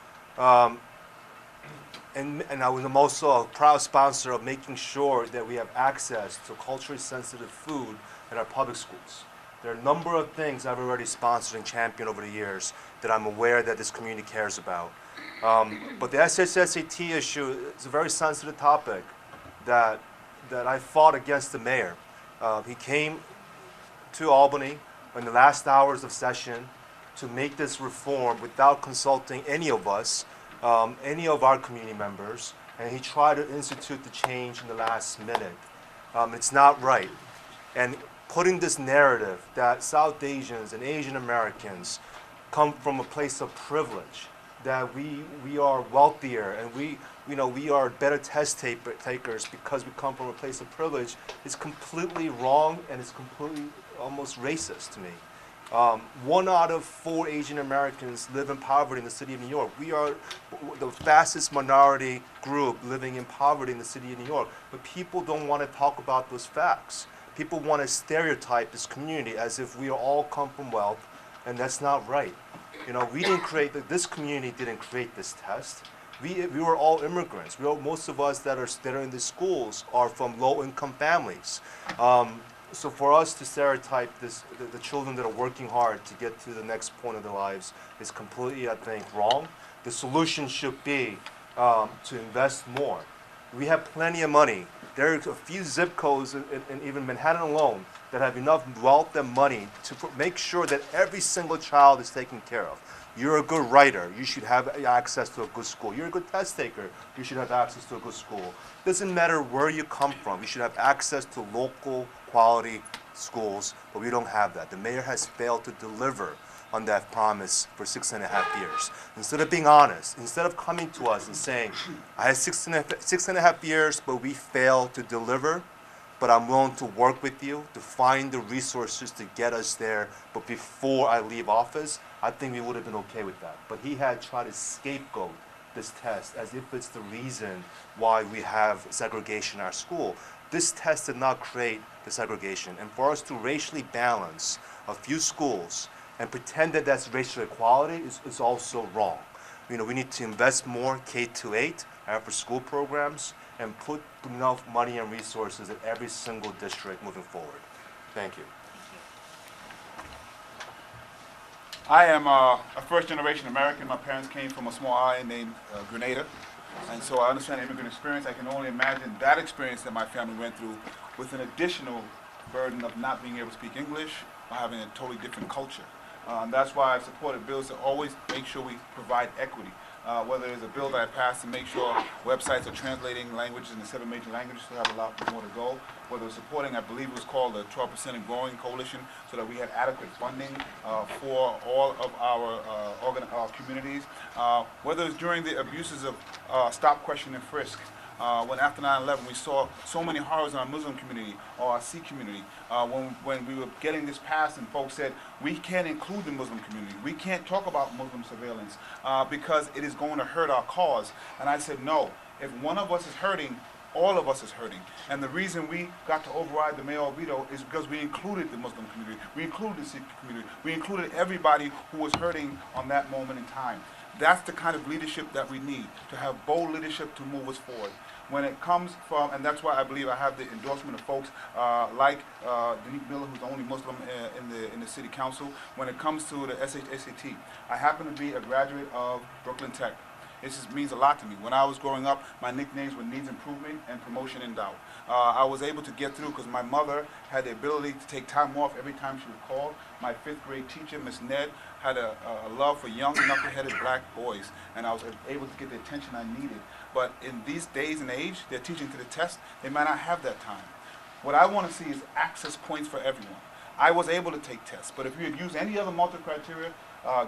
And I'm also a proud sponsor of making sure that we have access to culturally sensitive food at our public schools. There are a number of things I've already sponsored and championed over the years that I'm aware that this community cares about. But the SSAT issue is a very sensitive topic that I fought against the mayor. He came to Albany in the last hours of session to make this reform without consulting any of us, any of our community members, and he tried to institute the change in the last minute. It's not right. And putting this narrative that South Asians and Asian Americans come from a place of privilege, that we are wealthier and we are better test takers because we come from a place of privilege is completely wrong, and it's completely almost racist to me. 1 out of 4 Asian Americans live in poverty in the city of New York. We are the fastest minority group living in poverty in the city of New York, but people don't want to talk about those facts. People want to stereotype this community as if we all come from wealth, and that's not right. We didn't create, this community didn't create this test. We were all immigrants. Most of us that are in the schools are from low-income families. So for us to stereotype the children that are working hard to get to the next point of their lives is completely, I think, wrong. The solution should be to invest more. We have plenty of money. There are a few zip codes in even Manhattan alone that have enough wealth and money to make sure that every single child is taken care of. You're a good writer, you should have access to a good school. You're a good test taker, you should have access to a good school. Doesn't matter where you come from, you should have access to local quality schools, but we don't have that. The mayor has failed to deliver on that promise for 6.5 years. Instead of being honest, instead of coming to us and saying, I had 6.5 years, but we failed to deliver, but I'm willing to work with you to find the resources to get us there, but before I leave office, I think we would have been okay with that. But he had tried to scapegoat this test as if it's the reason why we have segregation in our school. This test did not create the segregation. And for us to racially balance a few schools and pretend that that's racial equality is also wrong. We need to invest more K-8 after school programs and put enough money and resources in every single district moving forward. Thank you. I am a first-generation American. My parents came from a small island named Grenada, and so I understand the immigrant experience. I can only imagine that experience that my family went through with an additional burden of not being able to speak English or having a totally different culture. That's why I've supported bills to always make sure we provide equity. Whether it's a bill that I passed to make sure websites are translating languages in the 7 major languages, so have a lot more to go. Whether it's supporting, I believe it was called the 12% and Growing Coalition, so that we had adequate funding for all of our communities. Whether it's during the abuses of stop, question, and frisk. When after 9/11 we saw so many horrors in our Muslim community or our Sikh community, when we were getting this passed and folks said, we can't include the Muslim community, we can't talk about Muslim surveillance because it is going to hurt our cause. And I said, no, if one of us is hurting, all of us is hurting. And the reason we got to override the mayoral veto is because we included the Muslim community, we included the Sikh community, we included everybody who was hurting on that moment in time. That's the kind of leadership that we need, to have bold leadership to move us forward. When it comes from, and that's why I believe I have the endorsement of folks like Danique Miller, who's the only Muslim in the city council. When it comes to the SAT, I happen to be a graduate of Brooklyn Tech. This means a lot to me. When I was growing up, my nicknames were Needs Improvement and Promotion in Dawah. I was able to get through because my mother had the ability to take time off every time she was called. My 5th grade teacher, Miss Ned, had a love for young, knuckle-headed black boys, and I was able to get the attention I needed. But in these days and age, they're teaching to the test, they might not have that time. What I want to see is access points for everyone. I was able to take tests, but if you had used any other multi-criteria,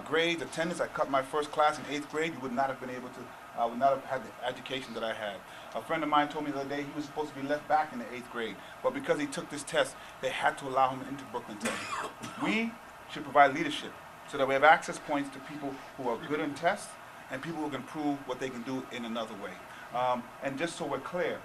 grades, attendance, I cut my first class in 8th grade, you would not have been able to, would not have had the education that I had. A friend of mine told me the other day he was supposed to be left back in the 8th grade, but because he took this test, they had to allow him into Brooklyn Tech. We should provide leadership so that we have access points to people who are good in tests and people who can prove what they can do in another way. And just so we're clear,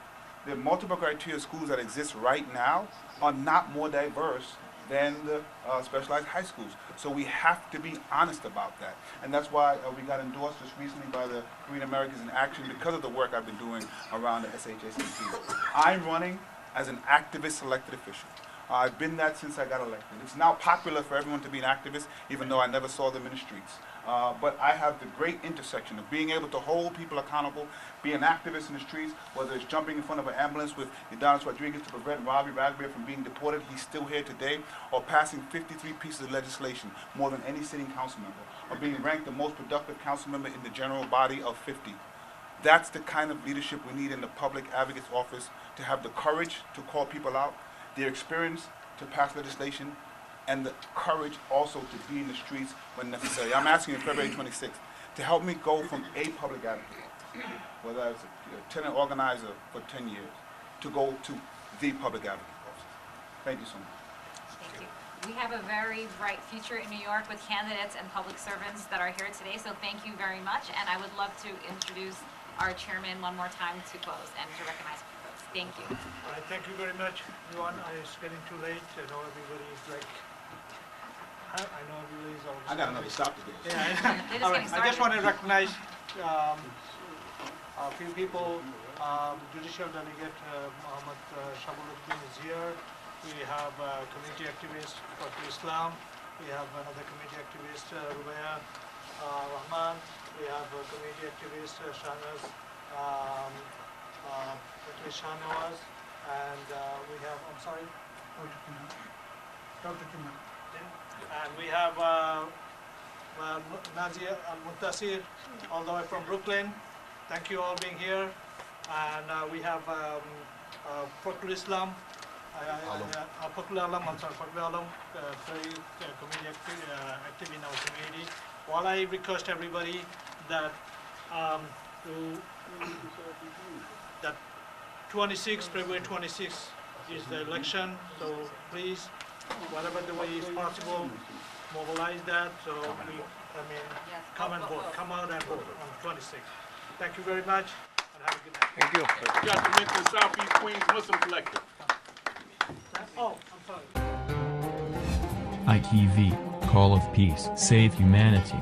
the multiple criteria schools that exist right now are not more diverse than the specialized high schools. So we have to be honest about that. And that's why we got endorsed just recently by the Korean Americans in Action because of the work I've been doing around the SHSAT. I'm running as an activist selected official. I've been that since I got elected. It's now popular for everyone to be an activist, even though I never saw them in the streets. But I have the great intersection of being able to hold people accountable, be an activist in the streets, whether it's jumping in front of an ambulance with Adonis Rodriguez to prevent Robbie Ragbert from being deported, he's still here today, or passing 53 pieces of legislation, more than any sitting council member, or being ranked the most productive council member in the general body of 50. That's the kind of leadership we need in the public advocate's office, to have the courage to call people out, the experience to pass legislation, and the courage also to be in the streets when necessary. I'm asking you February 26th to help me go from a public advocate, whether I was a tenant organizer for 10 years, to go to the public advocate post. Thank you so much. Thank you. We have a very bright future in New York with candidates and public servants that are here today, so thank you very much. And I would love to introduce our chairman one more time to close and to recognize folks. Thank you. All right, thank you very much, everyone. It's getting too late. I know everybody's like, I know everybody's always. I got another stop to do. Yeah. They're just All getting right, I just want started. to recognize a few people. Judicial delegate Mohammed Shabuddin is here. We have community activist Dr. Islam. We have another community activist Rubeya Rahman. We have community activist Shahnaz Shahnawaz. And we have, I'm sorry, Dr. Kiman. And we have Nazia Al-Muntasir, all the way from Brooklyn. Thank you all being here. And we have Fakul Islam, Fakul Alam, I'm sorry, Fakul Alam, very active in our community. While I request everybody that that February 26th is the election, so please, whatever the way is possible, mobilize that. So we, come and vote, come out and vote on 26th. Thank you very much, and have a good night. Thank you. Got to mention Southeast Queens Muslim Collective. Oh, I'm sorry. ITV, Call of Peace, Save Humanity.